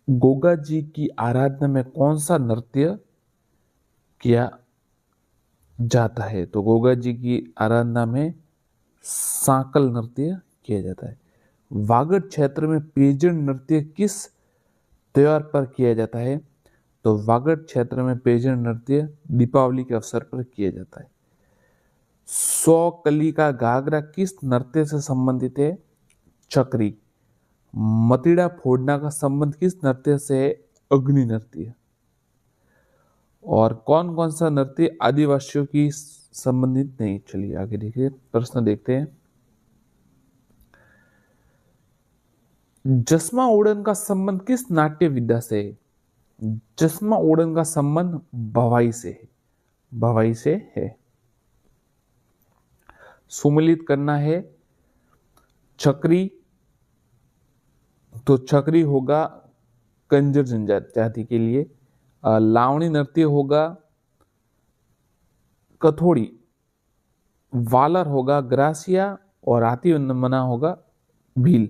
गोगा जी की आराधना में कौन सा नृत्य किया जाता है? तो गोगा जी की आराधना में सांकल नृत्य किया जाता है। वागड़ क्षेत्र में पेजन नृत्य किस त्योहार पर किया जाता है? तो वागड़ क्षेत्र में पेजन नृत्य दीपावली के अवसर पर किया जाता है। सौ कली का घाघरा किस नृत्य से संबंधित है? चक्री। मतिड़ा फोड़ना का संबंध किस नृत्य से है? अग्नि नृत्य। और कौन कौन सा नृत्य आदिवासियों की संबंधित नहीं? चलिए आगे देखिए, प्रश्न देखते हैं। जसमा ओडन का संबंध किस नाट्य विद्या से है? जसमा ओडन का संबंध भवाई से है। भवाई से है। सुमिलित करना है चक्री, तो चक्री होगा कंजर जनजाति के लिए। लावणी नृत्य होगा कथोड़ी। वालर होगा ग्रासिया और हाथी मना होगा भील।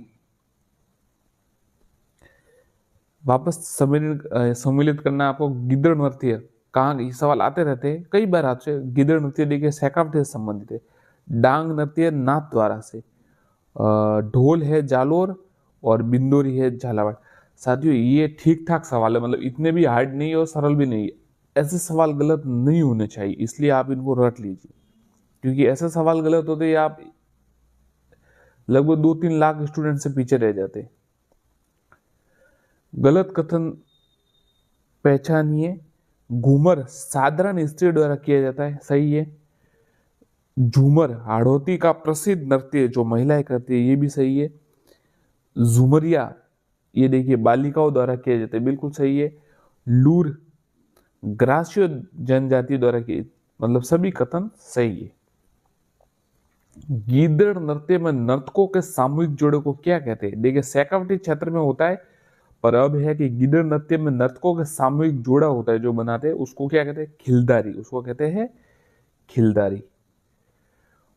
वापस सम्मिलित करना आपको। गिद्दड़ नृत्य कहाँ? ये सवाल आते रहते हैं, कई बार आपसे। गिद्दड़ नृत्य देखिए सैकावटी से संबंधित है। डांग नृत्य नाथ द्वारा से। ढोल है जालोर और बिंदोरी है झालावाड़। साथियों ये ठीक ठाक सवाल है, मतलब इतने भी हार्ड नहीं है और सरल भी नहीं है। ऐसे सवाल गलत नहीं होने चाहिए, इसलिए आप इनको रट लीजिए, क्योंकि ऐसे सवाल गलत होते आप लगभग 2-3 लाख स्टूडेंट से पीछे रह जाते। गलत कथन पहचानिए। घूमर साधारण स्त्री द्वारा किया जाता है, सही है। झूमर हाड़ौती का प्रसिद्ध नृत्य जो महिलाएं करती है, ये भी सही है। झुमरिया ये देखिए बालिकाओं द्वारा किया जाता है, बिल्कुल सही है। लूर ग्रासियो जनजाति द्वारा किए, मतलब सभी कथन सही है। गीदड़ नृत्य में नर्तकों के सामूहिक जोड़े को क्या कहते हैं? देखिए सैकावटी क्षेत्र में होता है, पर अब है कि गीदड़ नृत्य में नर्तकों के सामूहिक जोड़ा होता है जो बनाते हैं, उसको क्या कहते हैं? खिलदारी। उसको कहते हैं खिलदारी।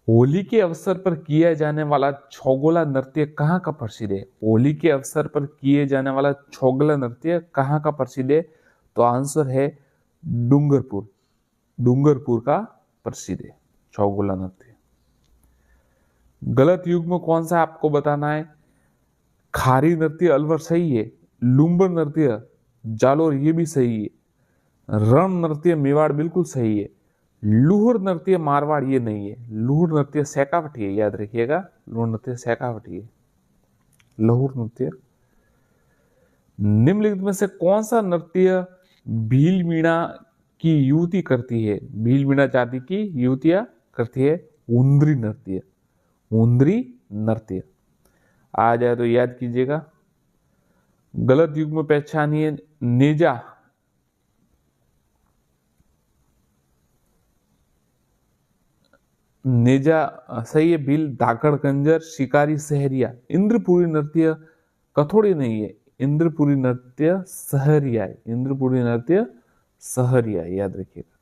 होली के अवसर पर किया जाने वाला छौगला नृत्य कहाँ का प्रसिद्ध है? होली के अवसर पर किए जाने वाला छौगला नृत्य कहाँ का प्रसिद्ध है? तो आंसर है डूंगरपुर। डूंगरपुर का प्रसिद्ध है छौगला नृत्य। गलत युग में कौन सा आपको बताना है? खारी नृत्य अलवर सही है। लुम्बर नृत्य जालोर ये भी सही है। रण नृत्य मेवाड़ बिल्कुल सही है। लूहर नृत्य मारवाड़ ये नहीं है। लूहर नृत्य सैकावटी है, याद रखिएगा। लूहर नृत्य सैकावटी है। लहूर नृत्य। निम्नलिखित में से कौन सा नृत्य भील मीणा की युवती करती है? भील मीणा जाति की युवतियां करती है उंद्री नृत्य। उंद्री नृत्य आ जाए तो याद कीजिएगा। गलत युग में पहचानिए। नेजा नेजा सही है। भील धाकड़ कंजर शिकारी सहरिया। इंद्रपुरी नृत्य कथोड़ी नहीं है, इंद्रपुरी नृत्य सहरिया है। इंद्रपुरी नृत्य सहरिया, याद रखिएगा।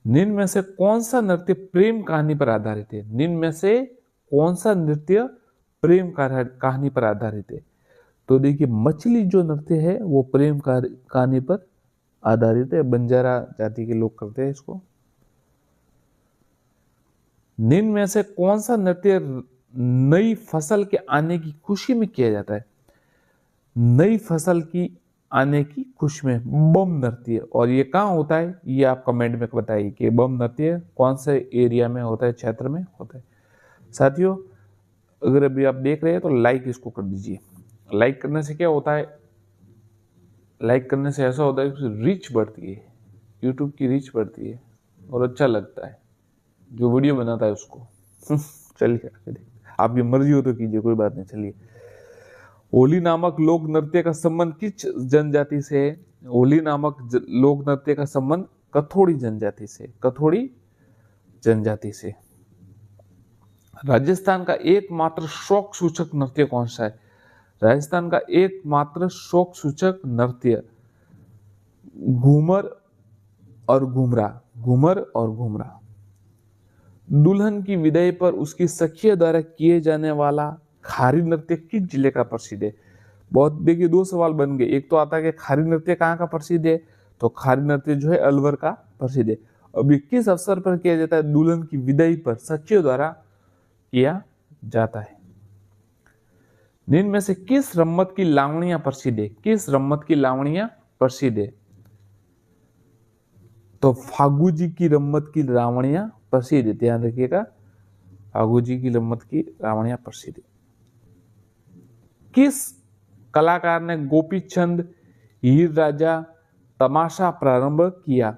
निम्न में से कौन सा नृत्य प्रेम कहानी पर आधारित है? निम्न में से कौन सा नृत्य प्रेम कहानी पर आधारित है? तो देखिए मछली जो नृत्य है वो प्रेम कहानी पर आधारित है। बंजारा जाति के लोग करते हैं इसको। निम्न में से कौन सा नृत्य नई फसल के आने की खुशी में किया जाता है? नई फसल की आने की खुशी में बम नृत्य। और ये कहाँ होता है? ये आप कमेंट में बताइए कि बम नृत्य कौन से एरिया में होता है, क्षेत्र में होता है। साथियों अगर अभी आप देख रहे हैं तो लाइक इसको कर दीजिए। लाइक करने से क्या होता है? लाइक करने से ऐसा होता है कि रीच बढ़ती है, यूट्यूब की रीच बढ़ती है और अच्छा लगता है जो वीडियो बनाता है उसको। चलिए आपकी मर्जी हो तो कीजिए, कोई बात नहीं। चलिए होली नामक लोक नृत्य का संबंध किस जनजाति से है? होली नामक लोक नृत्य का संबंध कथोड़ी जनजाति से। कथोड़ी जनजाति से। राजस्थान का एकमात्र शोक सूचक नृत्य कौन सा है? राजस्थान का एकमात्र शोक सूचक नृत्य घूमर और घूमरा। घूमर और घूमरा। दुल्हन की विदाई पर उसकी सखियों द्वारा किए जाने वाला खारी नृत्य किस जिले का प्रसिद्ध है? बहुत देखिए, दो सवाल बन गए। एक तो आता है कि खारी नृत्य कहाँ का प्रसिद्ध है, तो खारी नृत्य जो है अलवर का प्रसिद्ध है। अब ये किस अवसर पर किया जाता है, दुल्हन की विदाई पर सचिव द्वारा किया जाता है। निम्न में से किस रम्मत की लावणियां प्रसिद्ध है, किस रम्मत की लावणियां प्रसिद्ध है, तो फागू जी की रम्मत की लावणियां प्रसिद्ध है। ध्यान रखिएगा, फागू जी की रम्मत की लावणियां प्रसिद्ध है। किस कलाकार ने गोपी चंद हीर राजा तमाशा प्रारंभ किया,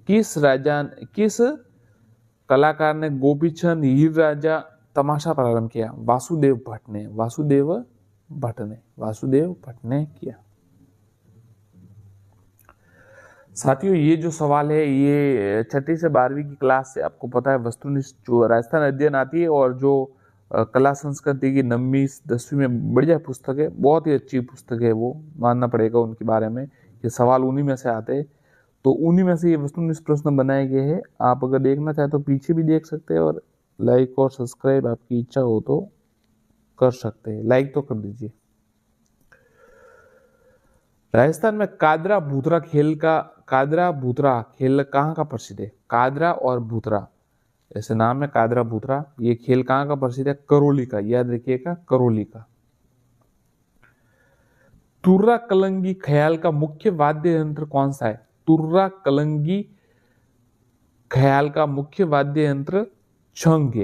किस कलाकार ने गोपी चंद हीर राजा तमाशा प्रारंभ किया? वासुदेव भट्ट ने किया। साथियों, ये जो सवाल है ये 6ठी से 12वीं की क्लास से आपको पता है वस्तुनिष्ठ जो राजस्थान अध्ययन आती है और जो कला संस्कृति की 9वीं 10वीं में बढ़िया पुस्तक है, बहुत ही अच्छी पुस्तक है, वो मानना पड़ेगा उनके बारे में। ये सवाल उन्हीं में से आते हैं, तो उन्हीं में से ये वस्तुनिष्ठ प्रश्न बनाए गए हैं। आप अगर देखना चाहे तो पीछे भी देख सकते हैं, और लाइक और सब्सक्राइब आपकी इच्छा हो तो कर सकते हैं। लाइक तो कर दीजिए। राजस्थान में कादरा भूतरा खेल कहाँ का प्रसिद्ध है? कादरा और भूतरा, ऐसे नाम है कादरा भूतरा। ये खेल कहाँ का प्रसिद्ध है? करौली का, याद रखिएगा, करौली का। तुर्रा कलंगी ख्याल का मुख्य वाद्य यंत्र कौन सा है? तुर्रा कलंगी ख्याल का मुख्य वाद्य यंत्र छंग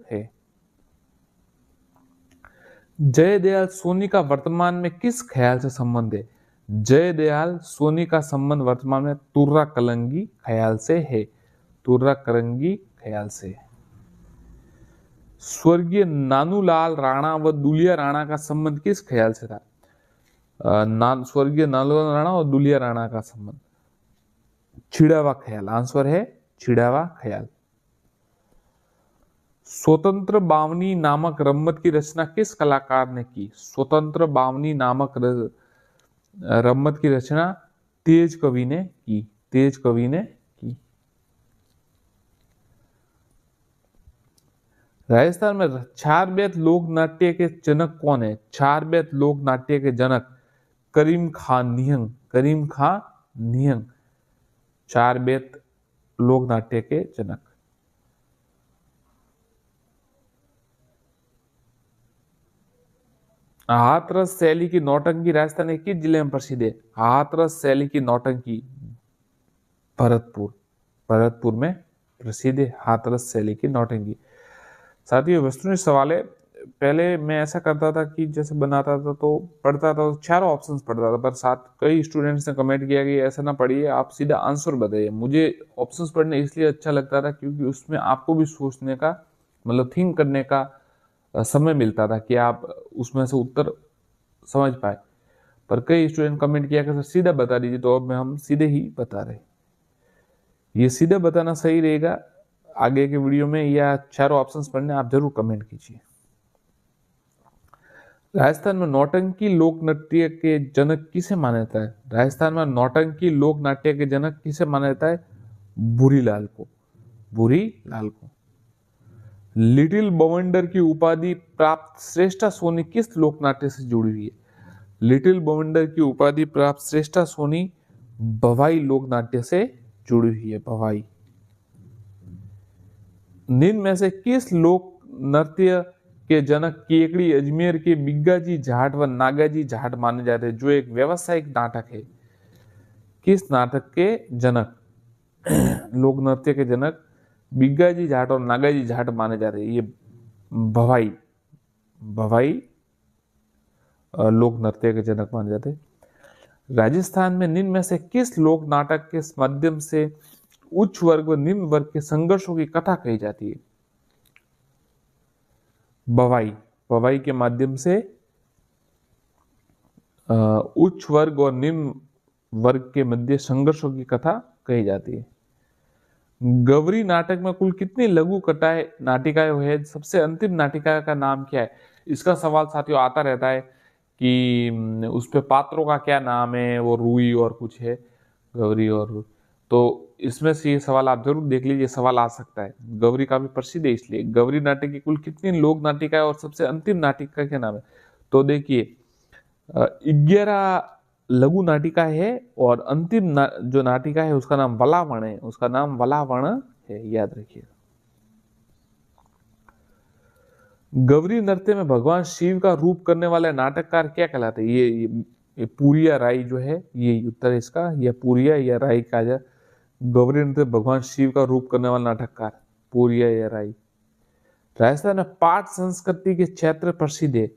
है। जयदयाल सोनी का वर्तमान में किस ख्याल से संबंध है? जयदयाल सोनी का संबंध वर्तमान में तुर्रा कलंगी ख्याल से है, तुर्रा कलंगी ख्याल से। स्वर्गीय नानूलाल राणा व दुलिया राणा का संबंध किस ख्याल से था? स्वर्गीय नानूलाल राणा और दुलिया राणा का संबंध छिड़ावा ख्याल, आंसर है छिड़ावा ख्याल। स्वतंत्र बावनी नामक रम्मत की रचना किस कलाकार ने की? स्वतंत्र बावनी नामक रम्मत की रचना तेज कवि ने की। राजस्थान में चार बेत लोक नाट्य के जनक कौन है? चार बेत लोक नाट्य के जनक करीम खां निहंग, चार बेत लोक नाट्य के जनक। हाथरस शैली की नौटंकी राजस्थान के किस जिले में प्रसिद्ध है? हाथरस शैली की नौटंकी भरतपुर में प्रसिद्ध है, हाथरस शैली की नौटंकी। साथियों, वस्तुनिष्ठ सवाल है। पहले मैं ऐसा करता था कि जैसे बनाता था तो पढ़ता था तो चारों ऑप्शंस पढ़ता था, पर साथ कई स्टूडेंट्स ने कमेंट किया कि ऐसा ना पढ़िए, आप सीधा आंसर बताइए। मुझे ऑप्शंस पढ़ने इसलिए अच्छा लगता था क्योंकि उसमें आपको भी सोचने का, मतलब थिंक करने का समय मिलता था कि आप उसमें से उत्तर समझ पाए। पर कई स्टूडेंट कमेंट किया कि सर सीधा बता दीजिए, तो अब हम सीधे ही बता रहे। ये सीधा बताना सही रहेगा आगे के वीडियो में, या चारों ऑप्शंस पढ़ने आप जरूर कमेंट कीजिए। राजस्थान में नौटंकी लोक नृत्य के जनक किसे माना जाता है? राजस्थान में नौटंकी लोक नाट्य के जनक किसे माना जाता है? भूरीलाल को। लिटिल बवंडर की उपाधि प्राप्त श्रेष्ठा सोनी किस लोक नाट्य से जुड़ी हुई है? लिटिल बवंडर की उपाधि प्राप्त श्रेष्ठा सोनी भवाई लोक नाट्य से जुड़ी हुई है, भवाई। निम्न में से किस लोक नृत्य के जनक केकड़ी अजमेर के बिग्गाजी जाट व नागाजी जाट माने जाते हैं, जो एक व्यावसायिक नाटक है? किस नाटक के जनक, लोक नृत्य के जनक बिग्गाजी जाट और नागाजी जाट माने जाते हैं? ये भवाई लोक नृत्य के जनक माने जाते हैं। राजस्थान में निम्न में से किस लोक नाटक के माध्यम से उच्च वर्ग व निम्न वर्ग के संघर्षों की कथा कही जाती है? भवाई के माध्यम से उच्च वर्ग और निम्न वर्ग के मध्य संघर्षों की कथा कही जाती है। गौरी नाटक में कुल कितनी लघु कथाएं नाटिकाएं है? सबसे अंतिम नाटिका का नाम क्या है? इसका सवाल साथियों आता रहता है कि उस पे पात्रों का क्या नाम है, वो रूई और कुछ है, गौरी और रूई। तो इसमें से ये सवाल आप जरूर देख लीजिए, सवाल आ सकता है। गौरी काफी प्रसिद्ध है इसलिए। गौरी नाटक की कुल कितनी लोक नाटिका है और सबसे अंतिम नाटिका क्या नाम है? तो देखिए, 11 लघु नाटिका है और अंतिम जो नाटिका है उसका नाम वलावण है, उसका नाम वलावण है, याद रखिएगा। गौरी नृत्य में भगवान शिव का रूप करने वाले नाटककार क्या कहलाते हैं? ये पूरिया राय जो है, ये उत्तर है इसका, या पूरिया या राय कहा जाए। गौरी नृत्य भगवान शिव का रूप करने वाला नाटककार पूरिया या राय। राजस्थान में पाठ संस्कृति के क्षेत्र प्रसिद्ध है।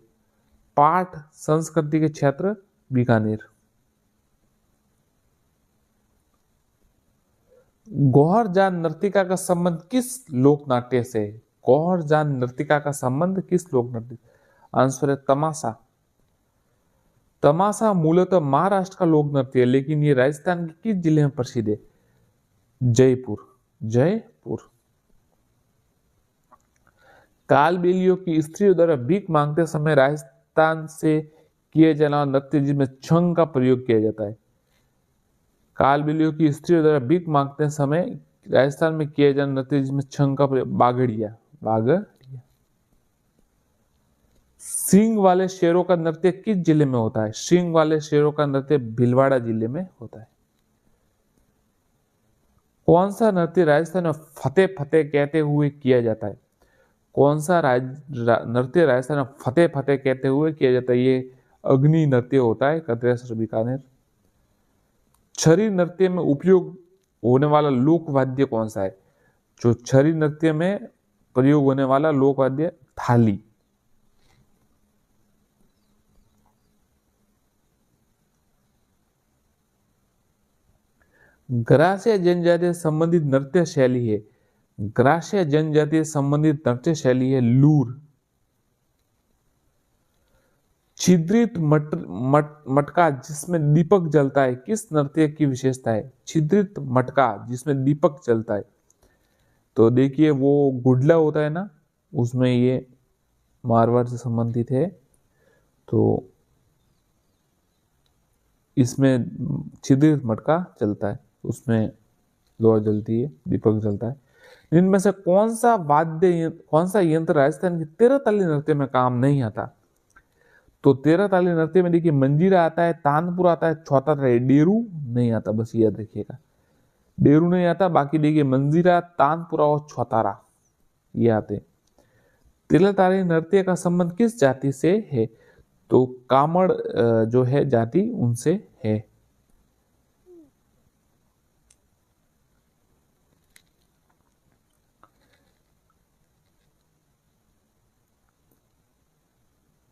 पाठ संस्कृति के क्षेत्र बीकानेर। गौहर जान नर्तिका का संबंध किस लोक नाट्य से है? गौहर जान नर्तिका का संबंध किस लोक नाट्य? आंसर है तमाशा। तमाशा मूलतः महाराष्ट्र का लोक नृत्य है, लेकिन ये राजस्थान के किस जिले में प्रसिद्ध है? जयपुर। जयपुर। कालबेलियों की स्त्रियों द्वारा भीख मांगते समय राजस्थान से किए जाने वाला नृत्य जिसमें छंग का प्रयोग किया जाता है। कालबेलियों की स्त्रियों द्वारा भीख मांगते समय राजस्थान में किए जाने नृत्य जिसमें छंग का प्रयोग, बागड़िया। बागड़िया। सींग वाले शेरों का नृत्य किस जिले में होता है? सींग वाले शेरों का नृत्य भीलवाड़ा जिले में होता है। कौन सा नृत्य राजस्थान में फतेह फतेह कहते हुए किया जाता है? कौन सा नृत्य राजस्थान में फतेह फतेह कहते हुए किया जाता है? ये अग्नि नृत्य होता है, कतरेसर बीकानेर। छरी नृत्य में उपयोग होने वाला लोक वाद्य कौन सा है? जो छरी नृत्य में प्रयोग होने वाला लोक वाद्य थाली। ग्रासीय जनजातीय संबंधित नृत्य शैली है। ग्रासीय जनजातीय संबंधित नृत्य शैली है लूर। छिद्रित मटका जिसमें दीपक जलता है किस नृत्य की विशेषता है? छिद्रित मटका जिसमें दीपक जलता है, तो देखिए वो गुडला होता है ना, उसमें ये मारवाड़ से संबंधित है। तो इसमें छिद्रित मटका जलता है, उसमें लोहा जलती है, दीपक जलता है। इनमें से कौन सा यंत्र राजस्थान के 13 ताली नृत्य में काम नहीं आता? तो 13 ताली नृत्य में देखिए मंजीरा आता है, तानपुर आता है, चौथा आता है डेरू नहीं आता, बस याद रखिएगा। डेरू नहीं आता, बाकी देखिए मंजीरा, तानपुरा और चौतारा ये आते। 13 ताली नृत्य का संबंध किस जाति से है? तो कामड़ जो है जाति उनसे है।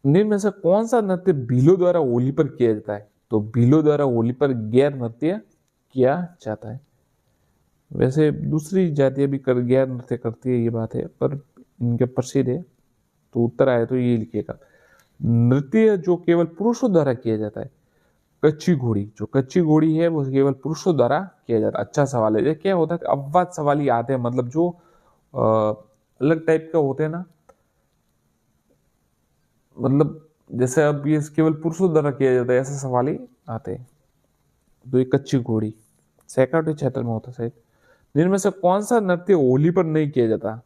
निम्न में से कौन सा नृत्य भीलों द्वारा होली पर किया जाता है? तो भीलों द्वारा होली पर गैर नृत्य किया जाता है। वैसे दूसरी जातियां भी गैर नृत्य करती है, ये बात है, पर इनके प्रसिद्ध है, तो उत्तर आए तो ये लिखिएगा। नृत्य जो केवल पुरुषों द्वारा किया जाता है, कच्ची घोड़ी। जो कच्ची घोड़ी है वो केवल पुरुषों द्वारा किया जाता है। अच्छा सवाल है। ये क्या होता है, अपवाद सवाल ही आते हैं, मतलब जो अलग टाइप का होते हैं ना, मतलब जैसे अब ये केवल पुरुषों द्वारा किया जाता है, ऐसे सवाल ही आते हैं। तो ये कच्ची घोड़ी सैकड़ों क्षेत्र में होता है शायद। जिनमें से कौन सा नृत्य होली पर नहीं किया जाता?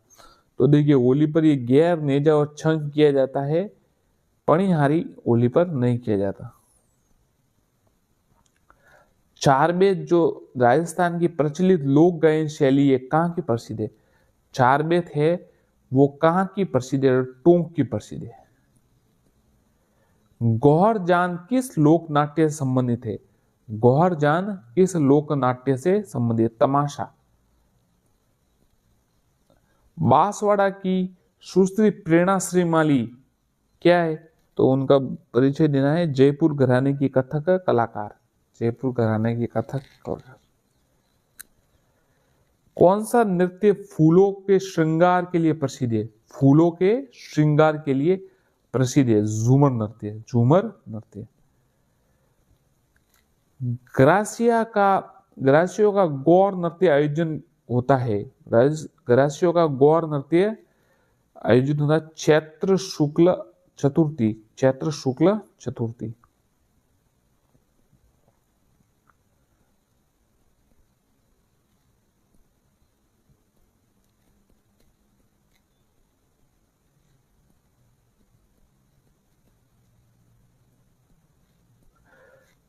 तो देखिए होली पर ये गैर, नेजा और छंग किया जाता है, पणिहारी होली पर नहीं किया जाता। चारबेत जो राजस्थान की प्रचलित लोक गायन शैली है, कहाँ की प्रसिद्ध है? चारबेत है वो कहाँ की प्रसिद्ध है? टोंक की प्रसिद्ध है। गौहर जान किस लोक नाट्य से संबंधित है? गौहर जान किस लोक नाट्य से संबंधित? तमाशा। बांसवाड़ा की सुश्री प्रेरणा श्रीमाली क्या है? तो उनका परिचय देना है, जयपुर घराने की कथक कलाकार। जयपुर घराने की कथक कलाकार। कौन सा नृत्य फूलों के श्रृंगार के लिए प्रसिद्ध है? फूलों के श्रृंगार के लिए प्रसिद्ध है झूमर नृत्य। झूमर नृत्य। ग्रासियों का गौर नृत्य आयोजन होता है। ग्रासियों का गौर नृत्य आयोजित होता है चैत्र शुक्ल चतुर्थी। चैत्र शुक्ल चतुर्थी।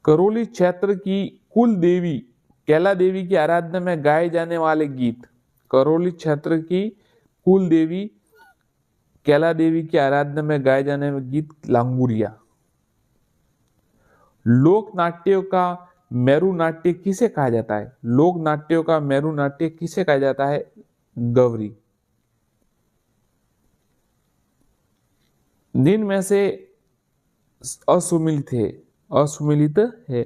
करौली क्षेत्र की कुल देवी कैला देवी की आराधना में गाए जाने वाले गीत। करौली क्षेत्र की कुल देवी कैला देवी की आराधना में गाए जाने वाले गीत लांगुरिया। लोक नाट्यों का मेरु नाट्य किसे कहा जाता है? लोक नाट्यों का मेरु नाट्य किसे कहा जाता है? गवरी। दिन में से असुमिलित है।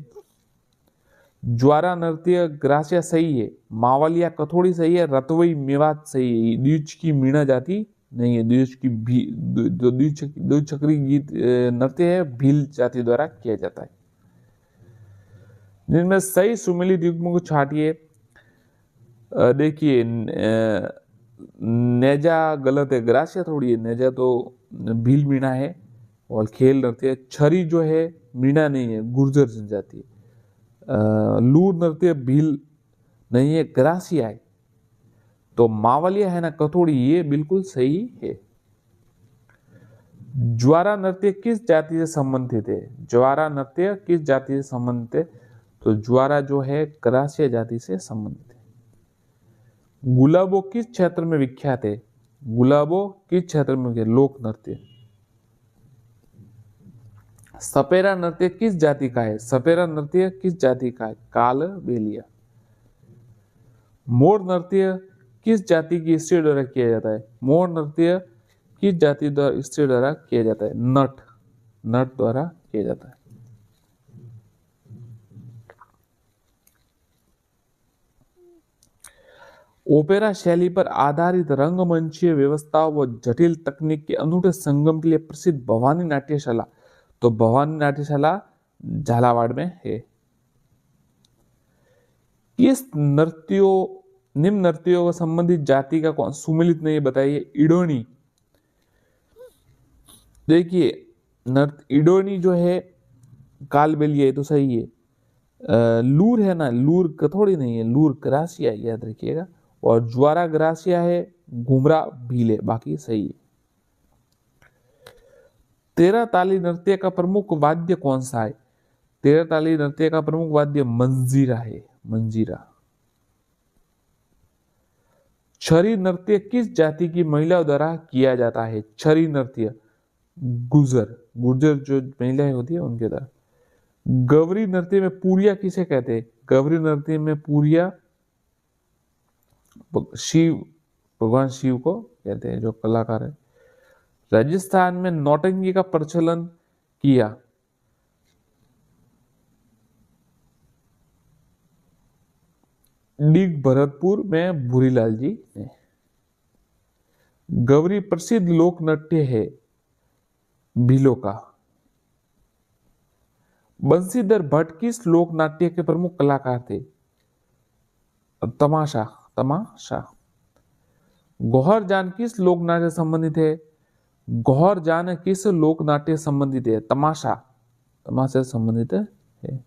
ज्वारा नृत्य ग्रासिया सही है, मावलिया कथोड़ी सही है, रतवई मेवात सही है। द्विज की मीणा जाति नहीं है। द्विज की जो द्विचक्री गीत नृत्य है भील जाति द्वारा किया जाता है। जिनमें सही सुमिलित युग्म को छाटिए। देखिए नेजा गलत है, ग्रासिया थोड़ी है, नेजा तो भील मीणा है और खेल नृत्य। छरी जो है मीणा नहीं है, गुर्जर जनजाति। लूर नृत्य भील नहीं है, ग्रासिया है। तो मावलिया है ना कथोड़ी, ये बिल्कुल सही है। ज्वारा नृत्य किस जाति से संबंधित है? ज्वारा नृत्य किस जाति से संबंधित है? तो ज्वारा जो है ग्रासिया जाति से संबंधित है। गुलाबो किस क्षेत्र में विख्यात है? गुलाबो किस क्षेत्र में? लोक नृत्य। सपेरा नृत्य किस जाति का है? सपेरा नृत्य किस जाति का है? कालबेलिया। मोर नृत्य किस जाति की स्त्री द्वारा किया जाता है? मोर नृत्य किस जाति द्वारा स्त्री द्वारा किया जाता है? नट द्वारा किया जाता है। ओपेरा शैली पर आधारित रंगमंचीय व्यवस्थाओं व जटिल तकनीक के अनूठे संगम के लिए प्रसिद्ध भवानी नाट्यशाला। तो भवानी नाट्यशाला झालावाड़ में है। किस निम्न नृत्यों को संबंधित जाति का कौन सुमिलित नहीं बताइए? इडोनी। देखिए इडोनी जो है कालबेलिया तो सही है। लूर है ना, लूर कथोड़ी नहीं है, लूर ग्रासिया याद रखिएगा। और ज्वारा ग्रासिया है, घुमरा भील है, बाकी सही है। तेरह ताली नृत्य का प्रमुख वाद्य कौन सा है? तेरह ताली नृत्य का प्रमुख वाद्य मंजीरा है, मंजीरा। छरी नृत्य किस जाति की महिलाओं द्वारा किया जाता है? छरी नृत्य गुर्जर जो महिलाएं होती है उनके द्वारा। गवरी नृत्य में पूरिया किसे कहते हैं? गवरी नृत्य में पूरिया शिव, भगवान शिव को कहते हैं, जो कलाकार है। राजस्थान में नौटंकी का प्रचलन किया। डिग भरतपुर में भूरीलाल जी ने। गवरी प्रसिद्ध लोक नृत्य है भीलों का। बंशीधर भट्ट किस लोक नाट्य के प्रमुख कलाकार थे? तमाशा। गौहर जान किस लोक नाट्य संबंधित है? गौहर जान किस लोक नाट्य संबंधित है? तमाशा से संबंधित है।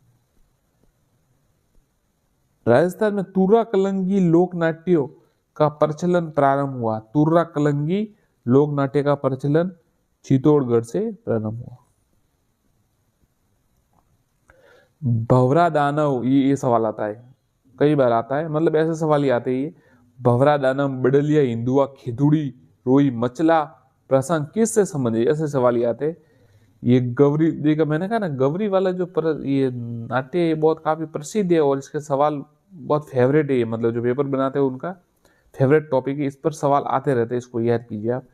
राजस्थान में तुर्रा कलंगी लोक नाट्यों का प्रचलन प्रारंभ हुआ। तुर्रा कलंगी लोक नाट्य का प्रचलन चित्तौड़गढ़ से प्रारंभ हुआ। भवरा दानव, ये सवाल आता है, कई बार आता है, मतलब ऐसे सवाल ही आते ही। भवरा दानव, बडलिया, हिंदुआ, खिदुड़ी, रोई, मचला प्रसंग किस से संबंधित? ऐसे सवाल ही आते। ये गवरी, देखा मैंने कहा ना, गवरी वाला जो ये नाट्य है बहुत काफी प्रसिद्ध है और इसके सवाल बहुत फेवरेट है। मतलब जो पेपर बनाते हैं उनका फेवरेट टॉपिक है, इस पर सवाल आते रहते हैं, इसको याद कीजिए आप।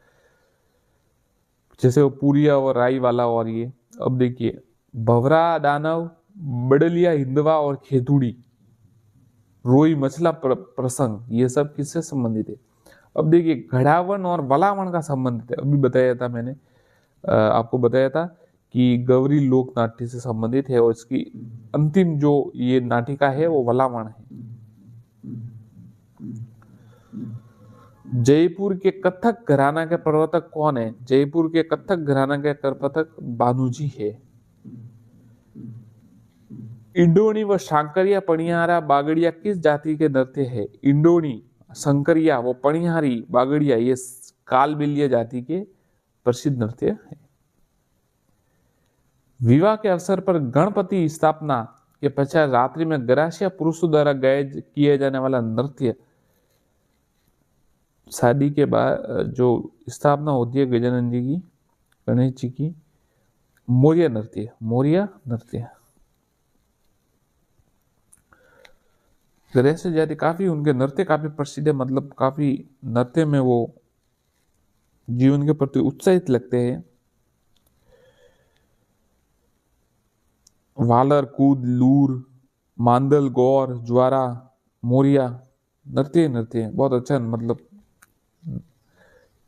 जैसे वो पूरिया और राई वाला। और ये अब देखिए, भवरा दानव, बडलिया, हिंदवा और खेतुड़ी, रोई, मछला प्रसंग, ये सब किससे संबंधित है? अब देखिए, घड़ावन और वलावन का संबंधित है। अभी बताया था मैंने, आपको बताया था कि गवरी लोक नाट्य से संबंधित है और इसकी अंतिम जो ये नाटिका है वो वलावन है। जयपुर के कथक घराना के प्रवर्तक कौन है? जयपुर के कथक घराना के प्रवर्तक बानूजी है। इंडोनी व शांकरिया, पणियारा, बागड़िया किस जाति के नृत्य है? इंडोनी, शंकरिया, वो पणिहारी, बागड़िया, ये कालबेलिया जाति के प्रसिद्ध नृत्य है। विवाह के अवसर पर गणपति स्थापना के पश्चात रात्रि में गरासिया पुरुषों द्वारा किए जाने वाला नृत्य, शादी के बाद जो स्थापना होती है गजानन जी की, गणेश जी की, मोरिया नृत्य, मोरिया नृत्य। गणेश जाति काफी, उनके नृत्य काफी प्रसिद्ध है, मतलब काफी नृत्य में वो जीवन के प्रति उत्साहित लगते हैं। वालर, कूद, लूर, मांदल, गौर, ज्वारा, मोरिया नृत्य नृत्य बहुत अच्छा, मतलब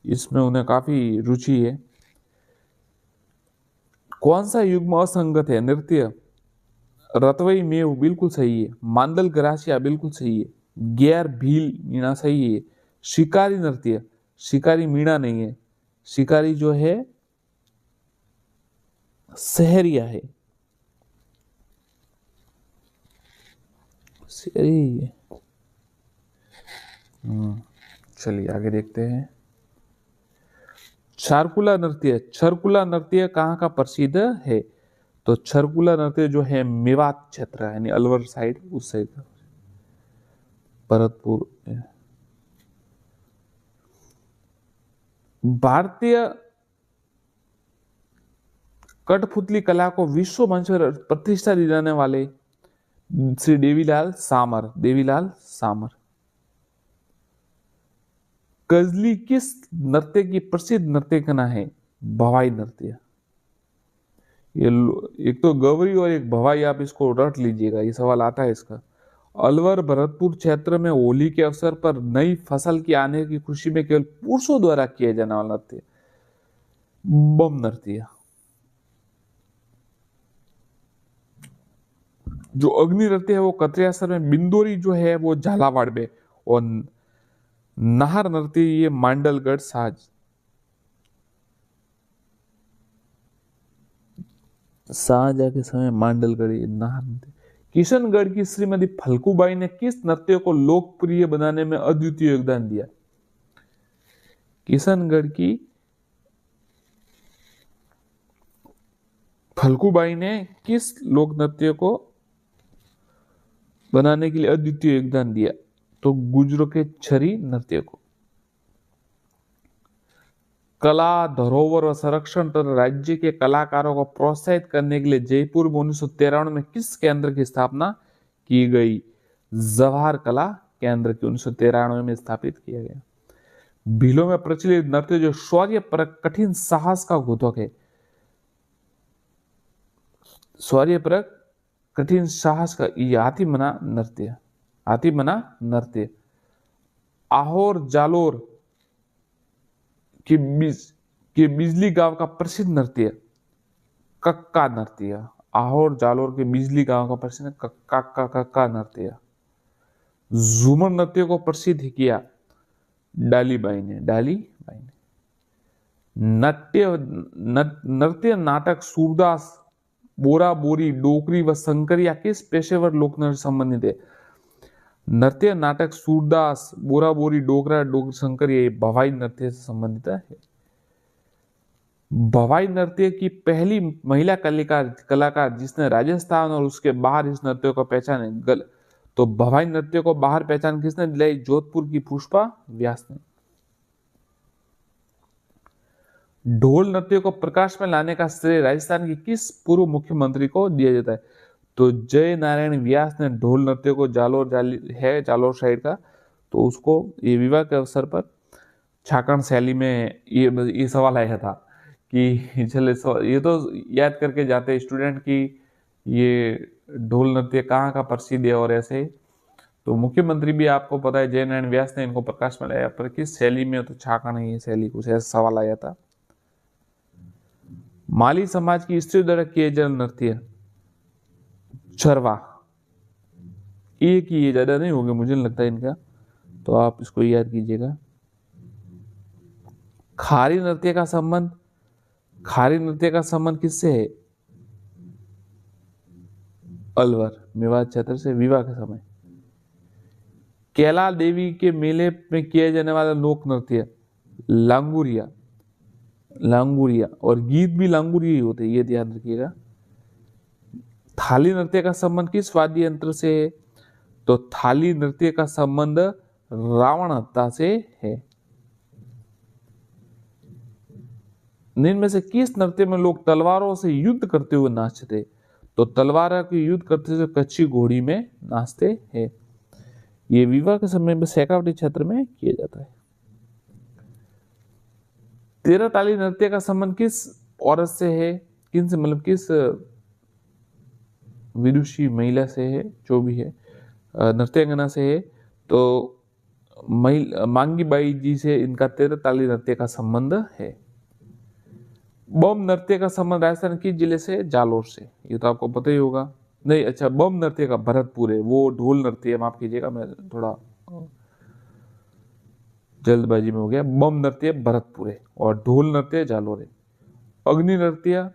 इसमें उन्हें काफी रुचि है। कौन सा युग्म असंगत है? नृत्य रतवई मेव बिल्कुल सही है, मांदल गरासिया बिल्कुल सही है, गैर भील मीणा सही है, शिकारी नृत्य, शिकारी मीणा नहीं है, शिकारी जो है सहरिया है, सही। चलिए आगे देखते हैं। छारकुला नृत्य, छरकुला नृत्य कहाँ का प्रसिद्ध है? तो छरकुला नृत्य जो है मेवात क्षेत्र यानी अलवर साइड, उस साइड का, भरतपुर। भारतीय कठपुतली कला को विश्व मंच पर प्रतिष्ठा दिलाने वाले श्री देवीलाल सामर, देवीलाल सामर। कजली किस नृत्य की प्रसिद्ध नृत्य कला है? भवाई नृत्य। ये एक तो गौरी और एक भवाई, आप इसको रट लीजिएगा, ये सवाल आता है इसका। अलवर भरतपुर क्षेत्र में होली के अवसर पर नई फसल की आने की खुशी में केवल पुरुषों द्वारा किया जाने वाला नृत्य बम नृत्य। जो अग्नि नृत्य है वो कत्रियासर में, बिंदोरी जो है वो झालावाड़ में, और नाहर नृत्य ये मांडलगढ़ साज। साजा के समय मांडलगढ़, नाहर नृत्य। किशनगढ़ की श्रीमती फल्गुबाई ने किस नृत्य को लोकप्रिय बनाने में अद्वितीय योगदान दिया? किशनगढ़ की फल्गुबाई ने किस लोक नृत्य को बनाने के लिए अद्वितीय योगदान दिया? तो गुजरों के छरी नृत्य को। कला, धरोहर और संरक्षण तथा राज्य के कलाकारों को प्रोत्साहित करने के लिए जयपुर में 1993 में किस केंद्र की स्थापना की गई? जवाहर कला केंद्र की 1993 में स्थापित किया गया। भीलों में प्रचलित नृत्य जो शौर्य पर कठिन साहस का द्योतक है, शौर्य पर कठिन साहस का, हाथीमना नृत्य, हाथीमना नृत्य। आहोर जालोर के बिजली गांव का प्रसिद्ध नृत्य कक्का नृत्य। आहोर जालोर के बिजली गांव का प्रसिद्ध कक्का नृत्य। झूमर नृत्य को प्रसिद्ध किया डालीबाई ने, डालीबाई ने। नृत्य नाटक सूरदास, बोरा बोरी, डोकरी व शंकरिया किस पेशेवर लोक नृत्य संबंधित है? नृत्य नाटक सूरदास, बोरा बोरी, डोकरा, शंकरिया ये भवाई नृत्य से संबंधित है। भवाई नृत्य की पहली महिला कलाकार जिसने राजस्थान और उसके बाहर इस नृत्य को पहचाने, तो भवाई नृत्य को बाहर पहचान किसने दिलाई? जोधपुर की पुष्पा व्यास ने। ढोल नृत्य को प्रकाश में लाने का श्रेय राजस्थान की किस पूर्व मुख्यमंत्री को दिया जाता है? तो जय नारायण व्यास ने ढोल नृत्य को, जालोर साइड का, तो उसको ये विवाह के अवसर पर छाकण शैली में ये सवाल आया था कि चले ये तो याद करके जाते स्टूडेंट की ये ढोल नृत्य कहाँ का प्रसिद्ध है, और ऐसे तो मुख्यमंत्री भी आपको पता है जय नारायण व्यास ने इनको प्रकाश में लाया, पर किस शैली में? तो छाकण ये शैली, कुछ ऐसा सवाल आया था। माली समाज की स्त्री द्वारा किए जाने नृत्य छरवा, एक ही, ये ज्यादा नहीं होंगे मुझे लगता है इनका, तो आप इसको याद कीजिएगा। खारी नृत्य का संबंध, खारी नृत्य का संबंध किससे है? अलवर मेवात क्षेत्र से, विवाह के समय। कैला देवी के मेले में किया जाने वाला लोक नृत्य लांगुरिया, लांगुरिया, और गीत भी लांगुरिया ही होते, ये ध्यान रखिएगा। थाली नृत्य का संबंध किस वाद्य यंत्र से है? तो थाली नृत्य का संबंध रावण हत्या से है। निम्न में से किस नृत्य में लोग तलवारों से युद्ध करते हुए नाचते? तो तलवार के युद्ध करते हुए कच्ची घोड़ी में नाचते हैं। ये विवाह के समय में शेखावटी क्षेत्र में किया जाता है। तेरह ताली नृत्य का संबंध किस औरत से है? किन से, मतलब किस विदुषी महिला से है, जो भी है नृत्यांगना से है? तो मांगी बाई जी से इनका तेरह ताली नृत्य का संबंध है। बम नृत्य का संबंध राजस्थान किस जिले से? जालोर से। ये तो आपको पता ही होगा। नहीं, अच्छा, बम नृत्य का भरतपुर है, वो ढोल नृत्य है, माफ कीजिएगा, मैं थोड़ा जल्दबाजी में हो गया। बम नृत्य भरतपुर है और ढोल नृत्य जालोर है। अग्नि नृत्य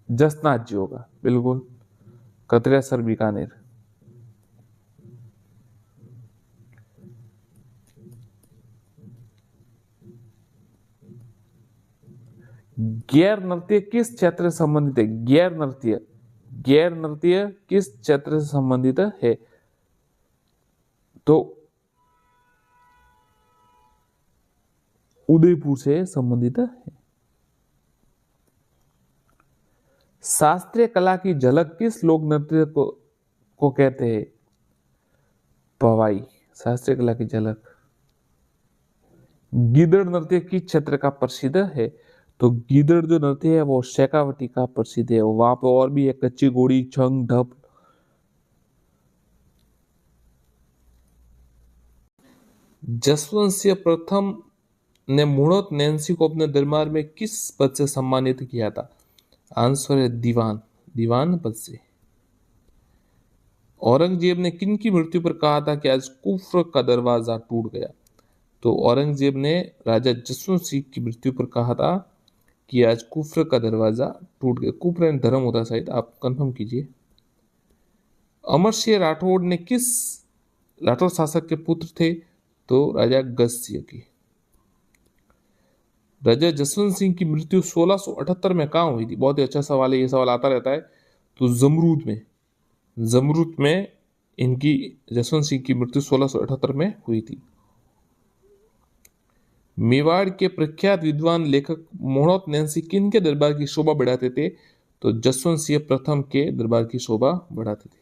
जसनाथ जी होगा, बिल्कुल, कतरिया सर बीकानेर। गैर नृत्य किस क्षेत्र से संबंधित है? गैर नृत्य किस क्षेत्र से संबंधित है? तो उदयपुर से संबंधित है। शास्त्रीय कला की झलक किस लोक नृत्य को कहते हैं? पवाई। शास्त्रीय कला की झलक। गीदड़ नृत्य किस क्षेत्र का प्रसिद्ध है? तो गीदड़ जो नृत्य है वो शेखावटी का प्रसिद्ध है। वहां पर और भी है, कच्ची घोड़ी, छंग, ढप। जसवंत सिंह प्रथम ने मुड़त नैन्सी को अपने दरबार में किस पद से सम्मानित किया था? आंसर है दीवान। दीवान पद से। औरंगजेब ने किन की मृत्यु पर कहा था कि आज कुफ्र का दरवाजा टूट गया? तो औरंगजेब ने राजा जसवंत सिंह की मृत्यु पर कहा था कि आज कुफ्र का दरवाजा टूट गया। कुफ्र यानी धर्म होता है शायद, आप कंफर्म कीजिए। अमर सिंह राठौड़ ने किस राठौड़ शासक के पुत्र थे? तो राजा गज सिंह की। राजा जसवंत सिंह की मृत्यु 1678 में कहाँ हुई थी? बहुत ही अच्छा सवाल है, ये सवाल आता रहता है। तो जमरूद में इनकी जसवंत सिंह की मृत्यु 1678 में हुई थी। मेवाड़ के प्रख्यात विद्वान लेखक मोहम्मद नैन्सी किन के दरबार की शोभा बढ़ाते थे? तो जसवंत सिंह प्रथम के दरबार की शोभा बढ़ाते थे।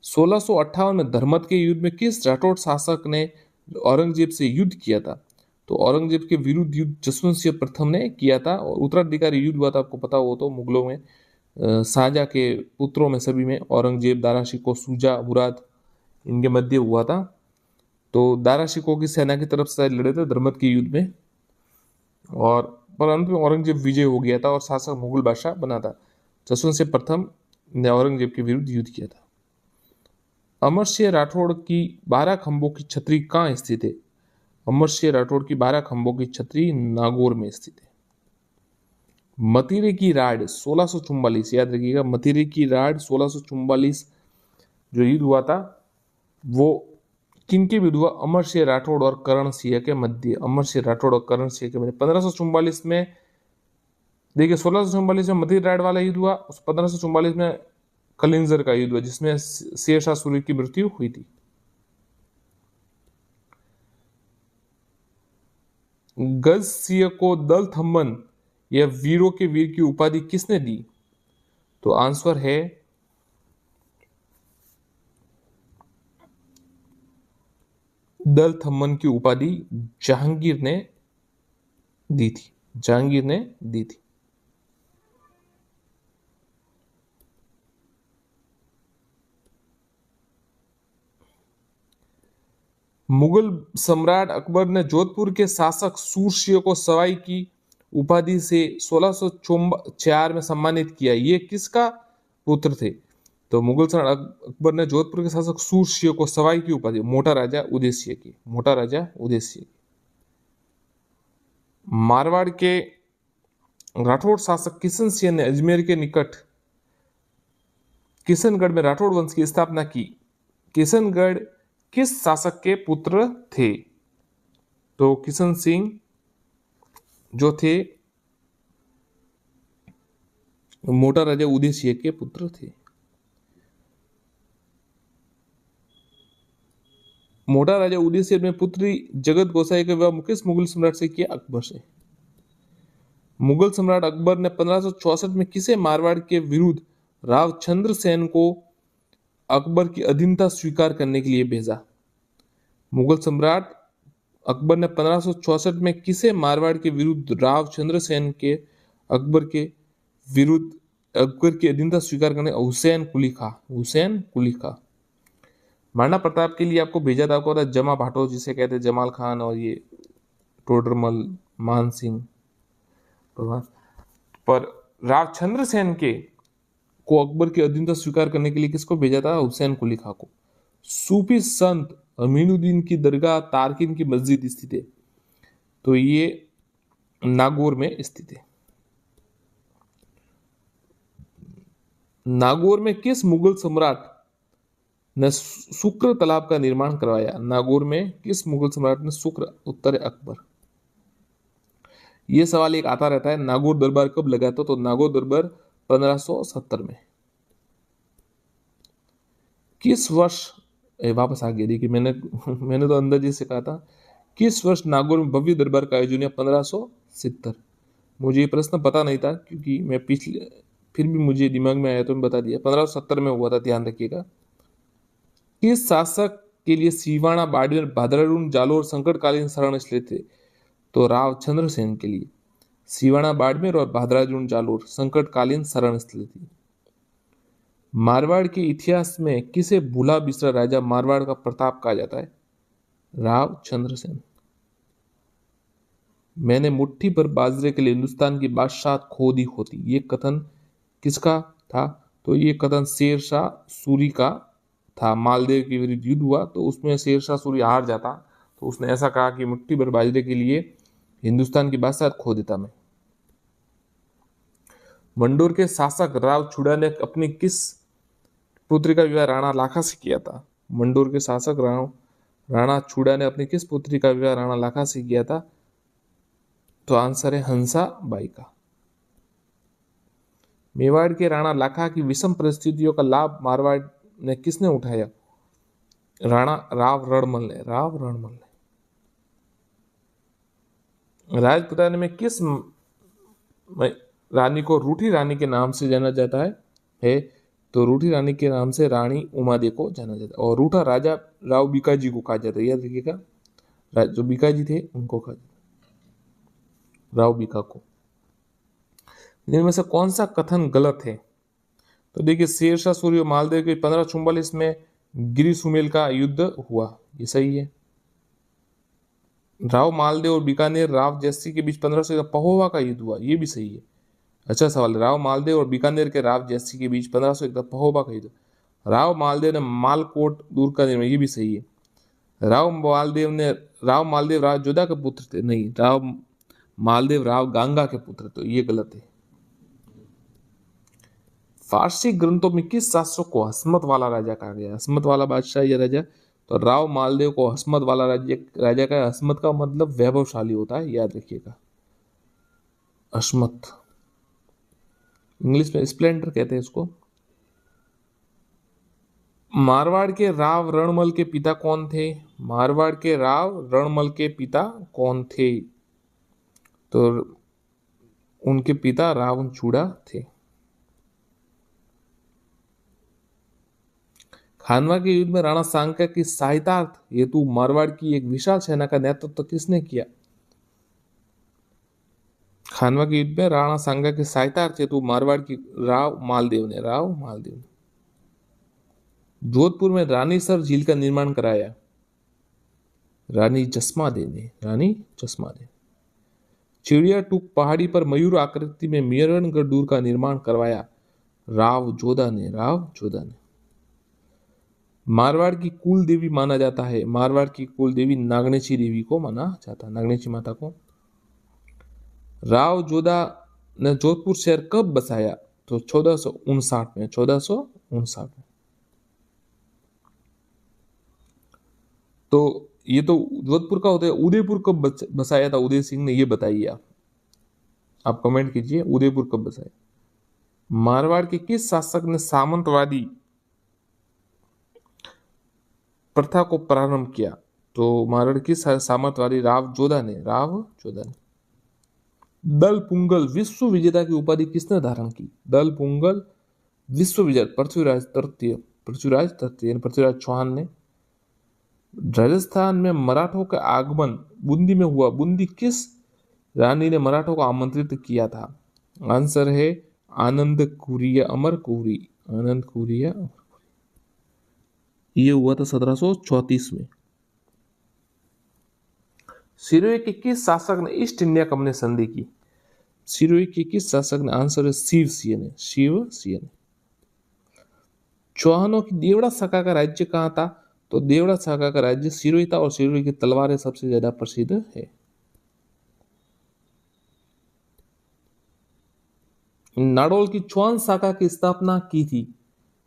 1658 में धर्मत के युद्ध में किस राठौड़ शासक ने औरंगजेब से युद्ध किया था? तो औरंगजेब के विरुद्ध युद्ध जसवंत सिंह प्रथम ने किया था और उत्तराधिकारी युद्ध हुआ था, आपको पता हो तो, मुगलों में शाहजहां के पुत्रों में सभी में औरंगजेब, दारा शिकोह, शुजा, मुराद, इनके मध्य हुआ था। तो दारा शिकोह की सेना की तरफ से लड़े थे धर्मत के युद्ध में, और पर अंत में औरंगजेब विजय हो गया था और शासक मुगल बादशाह बना था। जसवंत सिंह प्रथम ने औरंगजेब के विरुद्ध युद्ध किया था। अमर सिंह राठौड़ की 12 खंभों की छतरी कहाँ स्थित है? अमर सिंह राठौड़ की 12 खंभों की छतरी नागौर में स्थित है। मतीरे की राड 1644, याद रखिएगा, मतीरे की राड 1644 जो युद्ध हुआ था वो किनके विरुद्ध हुआ? अमर सिंह राठौड़ और करण सिंह के मध्य। अमर सिंह राठौड़ और करण सिंह के मध्य 1544 में। देखिए 1644 में मतीर राड वाला युद्ध हुआ, 1544 में कलिंजर का युद्ध हुआ जिसमें शेरशाह सूरी की मृत्यु हुई थी। गज सिंह को दल थम्बन या वीरों के वीर की उपाधि किसने दी? तो आंसर है दल थम्बन की उपाधि जहांगीर ने दी थी। जहांगीर ने दी थी। मुगल सम्राट अकबर ने जोधपुर के शासक सूरसिंह को सवाई की उपाधि से 1604 में सम्मानित किया। ये किसका पुत्र थे? तो मुगल सम्राट अकबर ने जोधपुर के शासक सूरसिंह को सवाई की उपाधि मोटा राजा उदय सिंह की। मोटा राजा उदय सिंह। मारवाड़ के राठौड़ शासक किशन सिंह ने अजमेर के निकट किशनगढ़ में राठौड़ वंश की स्थापना की। किशनगढ़ किस शासक के पुत्र थे? तो किशन सिंह जो थे मोटा राजा उदय सिंह के पुत्र थे। मोटा राजा उदय सिंह अपने पुत्री जगत गोसाई का विवाह किस मुगल सम्राट से किया? अकबर से। मुगल सम्राट अकबर ने 1564 में किसे मारवाड़ के विरुद्ध रावचंद्र सेन को अकबर की अधीनता स्वीकार करने के लिए भेजा? मुगल सम्राट अकबर ने 1564 में किसे मारवाड़ के विरुद्ध रावचंद्र सेन के विरुद्ध अकबर की अधीनता स्वीकार करने? हुसैन कुली खा। महाराणा प्रताप के लिए आपको भेजा था, आपको पता जमा भाटो जिसे कहते हैं, जमाल खान और ये टोडरमल, मान सिंह पर रावचंद्र सेन के को अकबर की अधीनता स्वीकार करने के लिए किसको भेजा था? हुसैन कुली खा को। सूफी संत अमीनुद्दीन की दरगाह तारकिन की मस्जिद स्थित है, तो ये नागौर में स्थित है। नागौर में किस मुगल सम्राट ने शुक्र तालाब का निर्माण करवाया? नागौर में किस मुगल सम्राट ने शुक्र? उत्तर है अकबर। यह सवाल एक आता रहता है, नागौर दरबार कब लगा था? तो नागौर दरबार 1570 में। किस वर्ष वापस आ गया, देखिए मैंने तो अंदाजे से कहा था, किस वर्ष नागौर में भव्य दरबार का आयोजन हुआ? 1570। मुझे ये प्रश्न पता नहीं था क्योंकि मैं पिछले, फिर भी मुझे दिमाग में आया तो मैं बता दिया, 1570 में हुआ था, ध्यान रखिएगा। किस शासक के लिए सिवाना, बाड़मेर, भादराडून, जालोर संकटकालीन शरण स्थल थे? तो रावचंद्र सेन के लिए सिवाना, बाड़मेर और भादराडून, जालोर संकटकालीन शरण स्थल थी। मारवाड़ के इतिहास में किसे भूला बिसरा राजा मारवाड़ का प्रताप कहा जाता है? रावचंद्र सेन। मैंने मुट्ठी भर बाजरे के लिए हिंदुस्तान की बादशाह खो दी होती, ये कथन किसका था? तो ये कथन शेर शाह सूरी का था। मालदेव के विरुद्ध युद्ध हुआ तो उसमें शेर शाह सूरी हार जाता, तो उसने ऐसा कहा कि मुट्ठी भर बाजरे के लिए हिंदुस्तान की बादशाह खो देता मैं। मंडोर के शासक राव छुड़ा ने अपनी किस पुत्री का विवाह राणा लाखा से किया था? मंडोर के शासक राणा छुड़ा ने अपनी किस पुत्री का विवाह राणा लाखा से किया था? तो आंसर है हंसा बाई का। मेवाड़ के राणा लाखा की विषम परिस्थितियों का लाभ मारवाड़ ने किसने उठाया? राव रणमल ने। राजपुताने में किस रानी को रूठी रानी के नाम से जाना जाता है? तो रूठी रानी के नाम से रानी उमादे को जाना जाता है। और रूठा राजा राव बीकाजी को कहा जाता है, याद रखिएगा, जो बीकाजी थे उनको कहा जाता, राव बीका को। इनमें से कौन सा कथन गलत है? तो देखिए, शेरशाह सूरी और मालदेव के 1544 में गिरी सुमेल का युद्ध हुआ, ये सही है। राव मालदेव और बीकानेर राव जैसी के बीच 1500 पहोवा का युद्ध हुआ, ये भी सही है। अच्छा सवाल, राव मालदेव और बीकानेर के राव जैसी के बीच 1501 पहोवा का युद्ध। राव मालदेव ने मालकोट दूर का निर्माण, ये भी सही है। राव मालदेव राव जोधा के पुत्र थे, नहीं, राव मालदेव राव गांगा के पुत्र, तो ये गलत है। फारसी ग्रंथों में किस शासक को हसमत वाला राजा कहा गया? हसमत वाला बादशाह या राजा, तो राव मालदेव को हसमत वाला राजा का। हसमत का मतलब वैभवशाली होता है, याद रखिएगा। हसमत इंग्लिश में स्प्लेंडर कहते हैं इसको। मारवाड़ के राव रणमल के पिता कौन थे? मारवाड़ के राव रणमल के पिता कौन थे? तो उनके पिता रावण चूड़ा थे। खानवा के युद्ध में राणा सांगा की सहायतार्थ हेतु मारवाड़ की एक विशाल सेना का नेतृत्व किसने किया? खानवा के युद्ध में राणा सांगा की सहायतार्थ हेतु मारवाड़ की राव मालदेव ने। जोधपुर में रानीसर झील का निर्माण कराया? रानी जसमा दे। चिड़िया टूक पहाड़ी पर मयूर आकृति में मेहरणगढ़ दूर का निर्माण करवाया? राव जोधा ने। मारवाड़ की कुल देवी माना जाता है? मारवाड़ की कुल देवी नागनेची देवी को माना जाता है, नागनेची माता को। राव जोधा ने जोधपुर शहर कब बसाया? तो 1459 में। तो ये तो जोधपुर का होता है। उदयपुर कब बसाया था उदय सिंह ने, ये बताइए आप कमेंट कीजिए, उदयपुर कब बसाया? मारवाड़ के किस शासक ने सामंतवादी प्रथा को प्रारंभ किया? तो मारवाड़ की सामंतवादी राव जोधा ने दल पुंगल विश्व विजेता की उपाधि किसने धारण की? दल पुंगल विश्व विजेता पृथ्वीराज चौहान ने। राजस्थान में मराठों का आगमन बूंदी में हुआ। बूंदी किस रानी ने मराठों को आमंत्रित किया था? आंसर है आनंद कुरिया अमर कुरी। आनंद कुरिया ये हुआ था 1734 में। सिरोही के किस शासक ने ईस्ट इंडिया कंपनी संधि की? सिरोही के किस शासक ने? आंसर है शिव सिंह ने। चौहानों की देवड़ा शाखा का राज्य कहाँ था? तो देवड़ा शाखा का राज्य सिरोही था और सिरोही की तलवारें सबसे ज्यादा प्रसिद्ध है। नाडोल की चौहान शाखा की स्थापना की थी?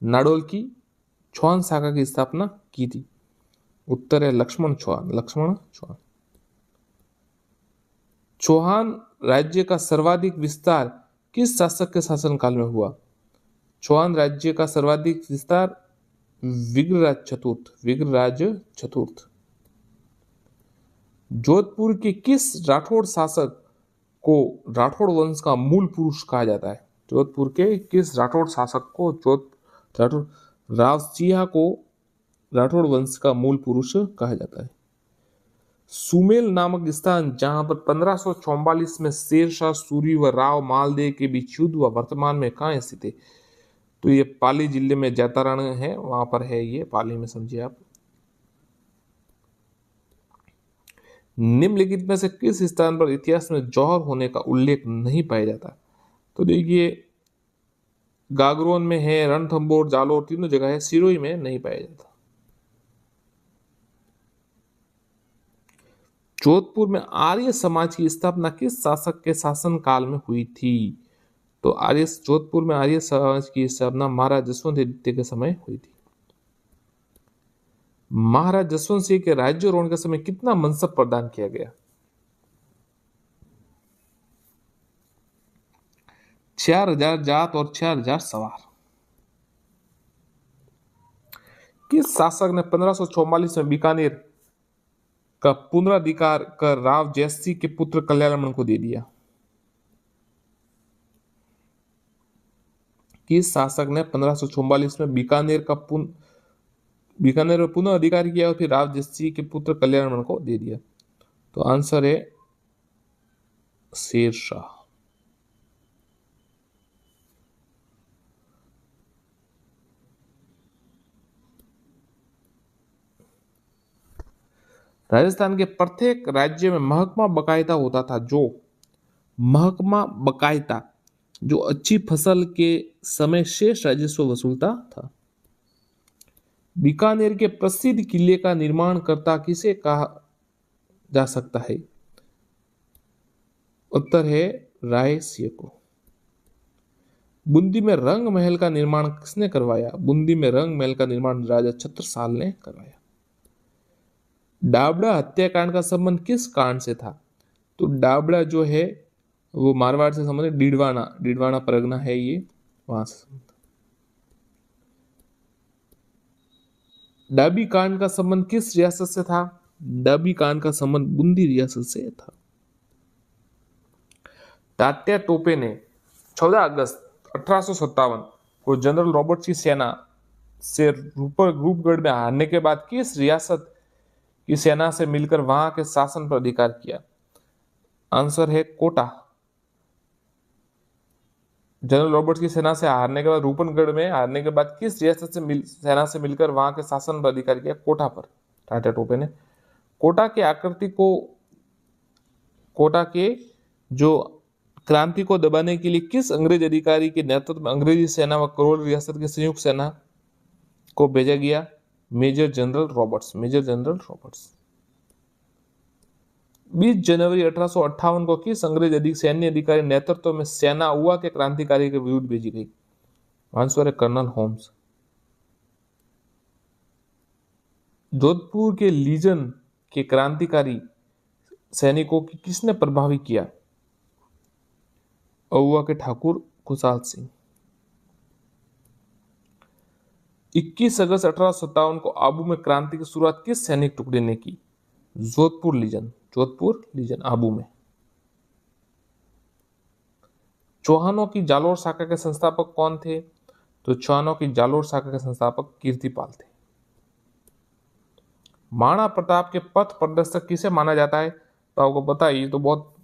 नाडोल की चौहान शाखा की स्थापना की थी। उत्तर है लक्ष्मण चौहान। चौहान राज्य का सर्वाधिक विस्तार किस शासक के शासनकाल में हुआ? चौहान राज्य का सर्वाधिक विस्तार विग्रराज चतुर्थ। जोधपुर के किस राठौड़ शासक को राठौड़ वंश का मूल पुरुष कहा जाता है? जोधपुर के किस राठौड़ शासक को राठौड़ राव सिंह को राठौड़ वंश का मूल पुरुष कहा जाता है। सुमेल नामक स्थान जहां पर 1544 में शेरशाह सूरी व राव मालदेव के बीच युद्ध हुआ, वर्तमान में कहाँ स्थित है? तो ये पाली जिले में जैतारण है, वहां पर है ये पाली में, समझिए आप। निम्नलिखित में से किस स्थान पर इतिहास में जौहर होने का उल्लेख नहीं पाया जाता? तो देखिए गागरोन में है, रणथंभौर जालोर तीनों जगह है, सिरोही में नहीं पाया जाता। जोधपुर में आर्य समाज की स्थापना किस शासक के शासन काल में हुई थी? तो जोधपुर में आर्य समाज की स्थापना महाराज जसवंत सिंह के समय हुई थी। महाराज जसवंत सिंह के राज्यारोहण के समय कितना मनसब प्रदान किया गया? 4000 जात और 4000 सवार। किस शासक ने 1544 में बीकानेर का पुनराधिकार कर राव जयसिंह के पुत्र कल्याणमल को दे दिया? किस शासक ने 1544 में बीकानेर में पुनः अधिकार किया और फिर राव जयसिंह के पुत्र कल्याणमल को दे दिया? तो आंसर है शेरशाह। राजस्थान के प्रत्येक राज्य में महकमा बकायदा होता था, जो अच्छी फसल के समय शेष राजस्व वसूलता था। बीकानेर के प्रसिद्ध किले का निर्माण करता किसे कहा जा सकता है? उत्तर है राय सिंह को। बूंदी में रंग महल का निर्माण किसने करवाया? बूंदी में रंग महल का निर्माण राजा छत्रसाल ने करवाया। डाबड़ा हत्याकांड का संबंध किस कांड से था? तो डाबड़ा जो है वो मारवाड़ से संबंधित डीडवाना परगना है, ये वहां से। डाबी कांड का संबंध किस रियासत से था? डाबी कांड का संबंध बूंदी रियासत से था। तात्या टोपे ने 14 अगस्त 1857 को जनरल रॉबर्ट्स की सेना से रूपगढ़ में हारने के बाद किस रियासत की सेना से मिलकर वहां के शासन पर अधिकार किया? आंसर है कोटा। जनरल रॉबर्ट्स की सेना से हारने के बाद, रूपनगढ़ में हारने के बाद किस रियासत से सेना से मिलकर वहां के शासन पर अधिकार किया? कोटा पर टाटा टोपे ने। कोटा के जो क्रांति को दबाने के लिए किस अंग्रेज अधिकारी के नेतृत्व में अंग्रेजी सेना व करोल रियासत की संयुक्त सेना को भेजा गया? Major general Roberts. 20 जनवरी 1858 को किस अंग्रेज सैन्य अधिकारी नेतृत्व में सेना उआ के क्रांतिकारी के विरुद्ध भेजी गई? आंसर है कर्नल होम्स। जोधपुर के लीजन के क्रांतिकारी सैनिकों की किसने प्रभावित किया? अहुआ के ठाकुर खुशहाल सिंह। 21 अगस्त 1857 को आबू में क्रांति की शुरुआत किस सैनिक टुकड़ी ने की? जोधपुर लीजन, जोधपुर लीजन आबू में। चौहानों की जालोर शाखा के संस्थापक कौन थे? तो चौहानों की जालोर शाखा के संस्थापक कीर्तिपाल थे। महाराणा प्रताप के पथ प्रदर्शक किसे माना जाता है? तो आपको पता है, ये तो बहुत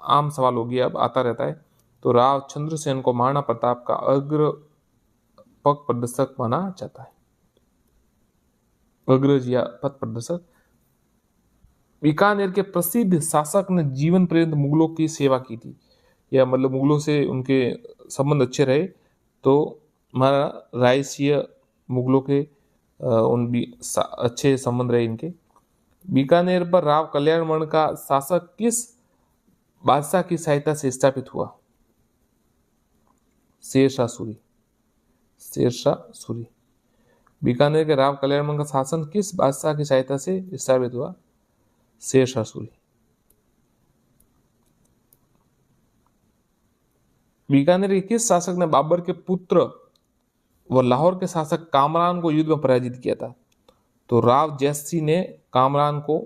आम सवाल हो गया, अब आता रहता है। तो राव चंद्रसेन को महाराणा प्रताप का अग्र पथ प्रदर्शक माना जाता है, अग्रज या पथ प्रदर्शक। बीकानेर के प्रसिद्ध शासक ने जीवन पर्यंत मुगलों की सेवा की थी, या मतलब मुगलों से उनके संबंध अच्छे रहे, तो हमारा रायसीय मुगलों के उन भी अच्छे संबंध रहे इनके। बीकानेर पर राव कल्याणमल का शासक किस बादशाह की सहायता से स्थापित हुआ? शेरशाह सूरी, शेरशाह सूरी। बीकानेर के राव कल्याणमल का शासन किस बादशाह की सहायता से स्थापित हुआ? शेरशाह सूरी। बीकानेर के किस शासक ने बाबर के पुत्र व लाहौर के शासक कामरान को युद्ध में पराजित किया था? तो राव जैसी ने कामरान को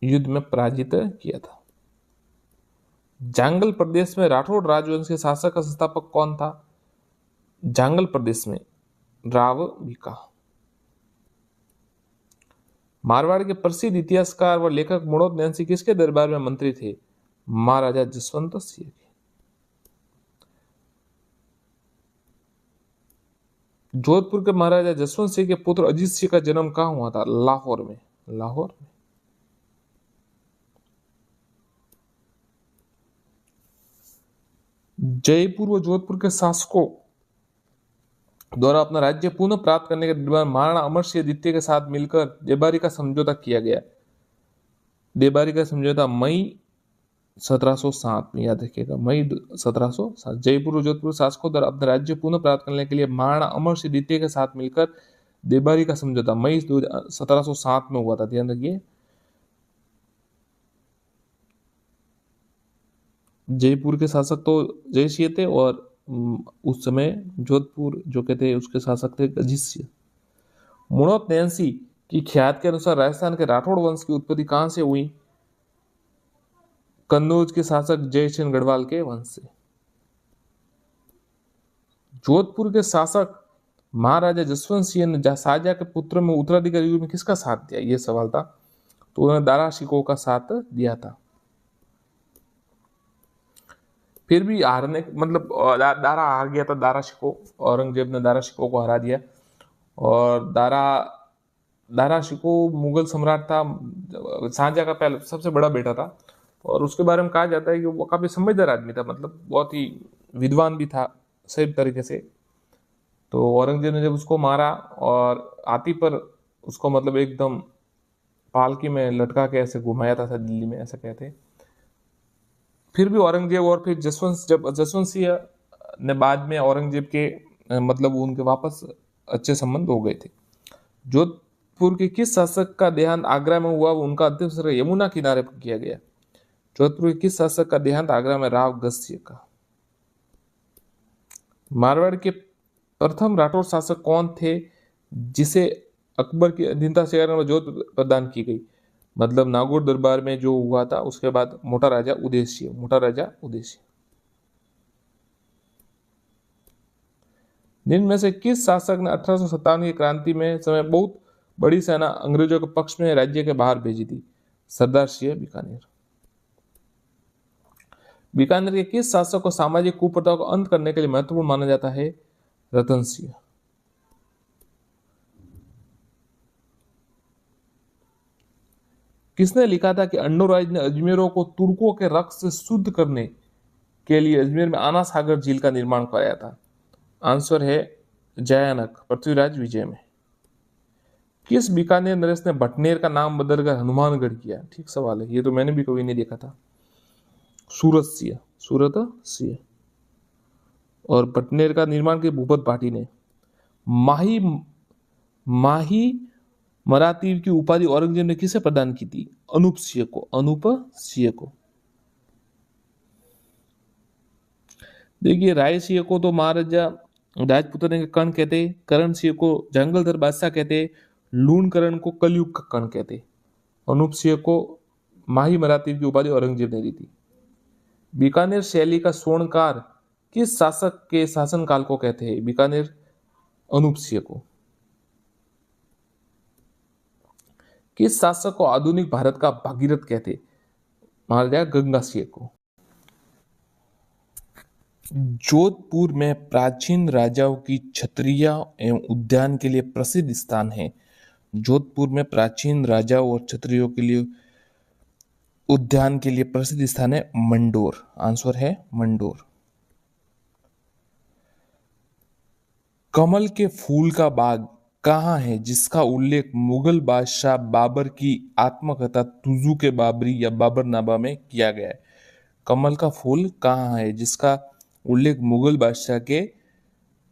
युद्ध में पराजित किया था। जांगल प्रदेश में राठौड़ राजवंश के शासक का संस्थापक कौन था? जांगल प्रदेश में राव बीका। मारवाड़ के प्रसिद्ध इतिहासकार व लेखक मुणोद नैन्सी किसके दरबार में मंत्री थे? महाराजा जसवंत सिंह के। जोधपुर के महाराजा जसवंत सिंह के पुत्र अजीत सिंह का जन्म कहाँ हुआ था? लाहौर में, लाहौर में। जयपुर व जोधपुर के शासकों द्वारा अपना राज्य पुनः प्राप्त करने के दौरान महाराणा अमर सिंह द्वितीय के साथ मिलकर देबारी का समझौता किया गया। देबारी का समझौता मई 1707 में, याद रखिएगा, मई 1707। जयपुर और जोधपुर शासकों द्वारा अपना राज्य पुनः प्राप्त करने के लिए महाराणा अमर सिंह द्वितीय के साथ मिलकर देबारी का समझौता मई 1707 में हुआ था, ध्यान रखिए। जयपुर के शासक तो जयसिंह थे, और उस समय जोधपुर जो कहते उसके शासक थे अजीत सिंह। मुणोद नैन्सी की ख्यात के अनुसार राजस्थान के राठौड़ वंश की उत्पत्ति कहां से हुई? कन्नौज के शासक जयसेन गढ़वाल के वंश से। जोधपुर के शासक महाराजा जसवंत सिंह ने शाहजहां के पुत्र में उत्तराधिकारी युग में किसका साथ दिया? ये सवाल था, तो उन्होंने दारा शिकोह का साथ दिया था। फिर भी हारने, मतलब दारा हार गया था, दारा शिकोह, औरंगजेब ने दारा शिकोह को हरा दिया। और दारा शिकोह मुगल सम्राट था, शाहजहां का पहले सबसे बड़ा बेटा था, और उसके बारे में कहा जाता है कि वो काफी समझदार आदमी था, मतलब बहुत ही विद्वान भी था सही तरीके से। तो औरंगजेब ने जब उसको मारा और हाथी पर उसको मतलब एकदम पालकी में लटका के ऐसे घुमाया था दिल्ली में, ऐसा कहते हैं। फिर भी औरंगजेब और फिर जसवंत सिंह ने बाद में औरंगजेब के मतलब उनके वापस अच्छे संबंध हो गए थे। जोधपुर के किस शासक का देहांत आगरा में हुआ? उनका अंतिम संस्कार यमुना किनारे पर किया गया। जोधपुर के किस शासक का देहांत आगरा में? राव गस्य का। मारवाड़ के प्रथम राठौर शासक कौन थे जिसे अकबर की अधीनता से जोध प्रदान की गई? मतलब नागौर दरबार में जो हुआ था उसके बाद मोटा राजा उदय सिंह। निम्न में से किस शासक ने 1857 की क्रांति में समय बहुत बड़ी सेना अंग्रेजों के पक्ष में राज्य के बाहर भेजी थी? सरदार सिंह बीकानेर। बीकानेर के किस शासक को सामाजिक कुप्रथाओं का अंत करने के लिए महत्वपूर्ण माना जाता है? रतन सिंह। किसने लिखा था कि अन्नोराज ने अजमेरों को तुर्कों के रक्त से शुद्ध करने के लिए अजमेर में आना सागर झील का निर्माण कराया था? आंसर है जयानक, पृथ्वीराज विजय में। किस बीकानेर नरेश ने भटनेर का नाम बदलकर हनुमानगढ़ किया? ठीक सवाल है, ये तो मैंने भी कभी नहीं देखा था। सूरत सिंह। और भटनेर का निर्माण के भूपत भाटी ने। माही मराती की उपाधि औरंगजेब ने किसे प्रदान की थी? अनूप सिंह को। देखिए राय सिंह को तो महाराजा राजपुताने का कर्ण कहते, करण सिंह को जंगलधर बादशाह कहते, लूणकरण को कलयुग का कर्ण कहते। अनूप सिंह को माही मराठी की उपाधि औरंगजेब ने दी थी। बीकानेर शैली का स्वर्णकार किस शासक के शासनकाल को कहते हैं? बीकानेर अनूप सिंह को। किस शासक को आधुनिक भारत का भागीरथ कहते? महाराजा गंगा सिंह को। जोधपुर में प्राचीन राजाओं की छतरियां एवं उद्यान के लिए प्रसिद्ध स्थान है। जोधपुर में प्राचीन राजाओं और छतरियों के लिए उद्यान के लिए प्रसिद्ध स्थान है मंडोर। आंसर है मंडोर। कमल के फूल का बाग कहाँ है जिसका उल्लेख मुगल बादशाह बाबर की आत्मकथा तुजू के बाबरी या बाबरनामा में किया गया है? कमल का फूल कहाँ है जिसका उल्लेख मुगल बादशाह के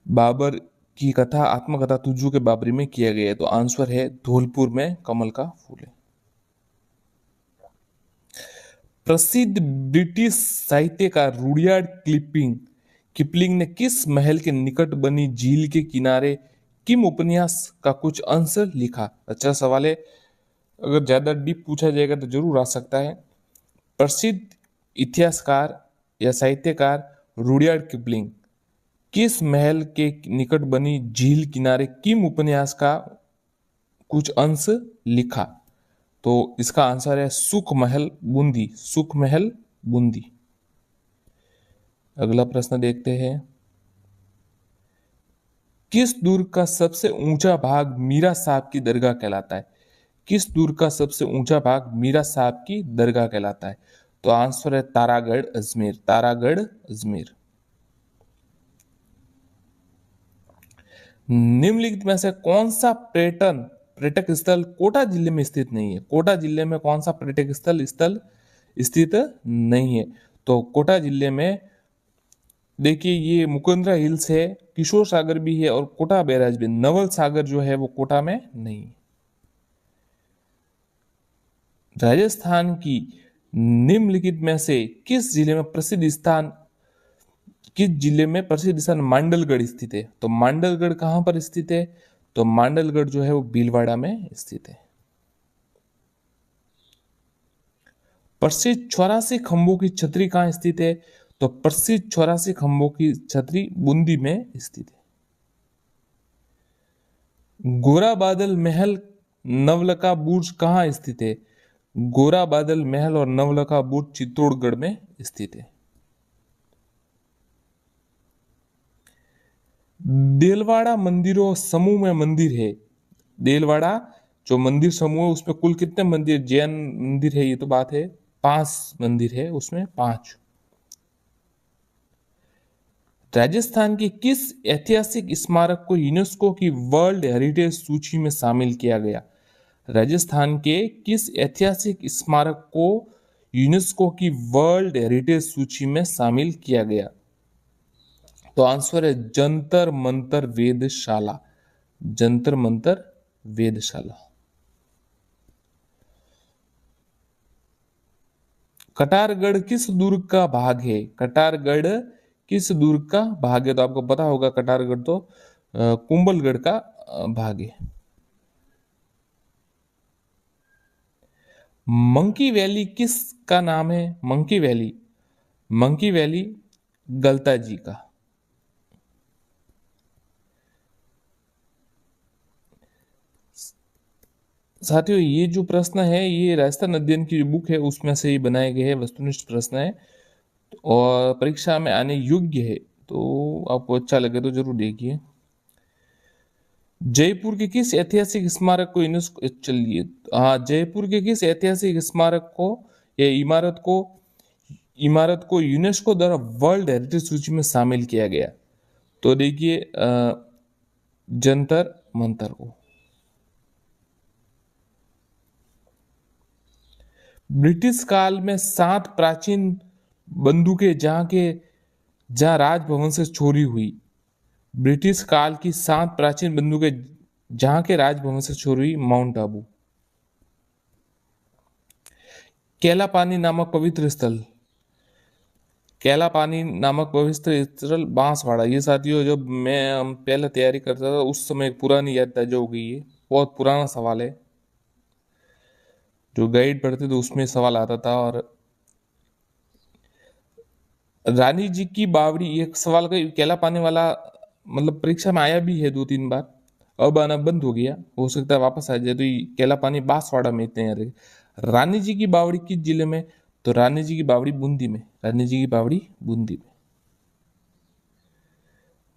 बाबर की कथा आत्मकथा तुजू के बाबरी में किया गया है? तो आंसर है धौलपुर में कमल का फूल है। प्रसिद्ध ब्रिटिश साहित्यकार रुडयार्ड किपलिंग ने किस महल के निकट बनी झील के किनारे किम उपन्यास का कुछ अंश लिखा? अच्छा सवाल है, अगर ज्यादा डीप पूछा जाएगा तो जरूर आ सकता है। प्रसिद्ध इतिहासकार या साहित्यकार रुडयार्ड किपलिंग किस महल के निकट बनी झील किनारे किम उपन्यास का कुछ अंश लिखा? तो इसका आंसर है सुख महल बूंदी। सुख महल बूंदी। अगला प्रश्न देखते हैं। किस दुर्ग का सबसे ऊंचा भाग मीरा साहब की दरगाह कहलाता है? किस दुर्ग का सबसे ऊंचा भाग मीरा साहब की दरगाह कहलाता है? तो आंसर है तारागढ़ अजमेर। तारागढ़ अजमेर। निम्नलिखित में से कौन सा पर्यटक स्थल कोटा जिले में स्थित नहीं है? कोटा जिले में कौन सा पर्यटक स्थल स्थित नहीं है? तो कोटा जिले में देखिए ये मुकुंदरा हिल्स है, किशोर सागर भी है और कोटा बैराज भी। नवल सागर जो है वो कोटा में नहीं। राजस्थान की निम्नलिखित में से किस जिले में प्रसिद्ध स्थान मांडलगढ़ स्थित है? तो मांडलगढ़ कहां पर स्थित है? तो मांडलगढ़ जो है वो भीलवाड़ा में स्थित है। प्रसिद्ध 84 खंभों की छतरी कहां स्थित है? तो प्रसिद्ध 84 खंभों की छतरी बूंदी में स्थित है। गोरा बादल महल नवलखा बुर्ज कहां स्थित है? गोरा बादल महल और नवलखा बुर्ज चित्तौड़गढ़ में स्थित है। देलवाड़ा मंदिरों समूह में मंदिर है। देलवाड़ा जो मंदिर समूह है उसमें कुल कितने मंदिर? जैन मंदिर है ये तो बात है, 5 मंदिर है उसमें 5। राजस्थान के किस ऐतिहासिक स्मारक को यूनेस्को की वर्ल्ड हेरिटेज सूची में शामिल किया गया? राजस्थान के किस ऐतिहासिक स्मारक को यूनेस्को की वर्ल्ड हेरिटेज सूची में शामिल किया गया? तो आंसर है जंतर मंतर वेधशाला। जंतर मंतर वेधशाला। कटारगढ़ किस दुर्ग का भाग है? कटारगढ़ किस दुर्ग का भाग है? तो आपको पता होगा कटारगढ़ तो कुंभलगढ़ का भाग है। मंकी वैली किस का नाम है? मंकी वैली गलता जी का। साथियों ये जो प्रश्न है ये राजस्थान अध्ययन की बुक है उसमें से ही बनाए गए हैं, वस्तुनिष्ठ प्रश्न है और परीक्षा में आने योग्य है, तो आपको अच्छा लगे तो जरूर देखिए। जयपुर के किस ऐतिहासिक स्मारक को यूनेस्को चलिए हाँ जयपुर के किस ऐतिहासिक स्मारक को या इमारत को यूनेस्को द्वारा वर्ल्ड हेरिटेज सूची में शामिल किया गया? तो देखिए जंतर मंतर को। ब्रिटिश काल में 7 प्राचीन बंदूकें जहां राजभवन से चोरी हुई। ब्रिटिश काल की 7 प्राचीन बंदूकें जहां के राजभवन से चोरी हुई। माउंट आबू। केलापानी नामक पवित्र स्थल कैला पानी नामक पवित्र स्थल बांसवाड़ा। ये साथियों जब मैं पहले तैयारी करता था उस समय एक पुरानी याद ताजा हो गई है। बहुत पुराना सवाल है, जो गाइड पढ़ते तो उसमें सवाल आता था। और रानी जी की बावड़ी, एक सवाल का कैला पानी वाला मतलब परीक्षा में आया भी है 2-3 बार। अब आना बंद हो गया, हो सकता है वापस आ जाए। तो ये कैला पानी बांसवाड़ा में इतने याद रहे। रानी जी की बावड़ी किस जिले में? तो रानी जी की बावड़ी बूंदी में। रानी जी की बावड़ी बूंदी में।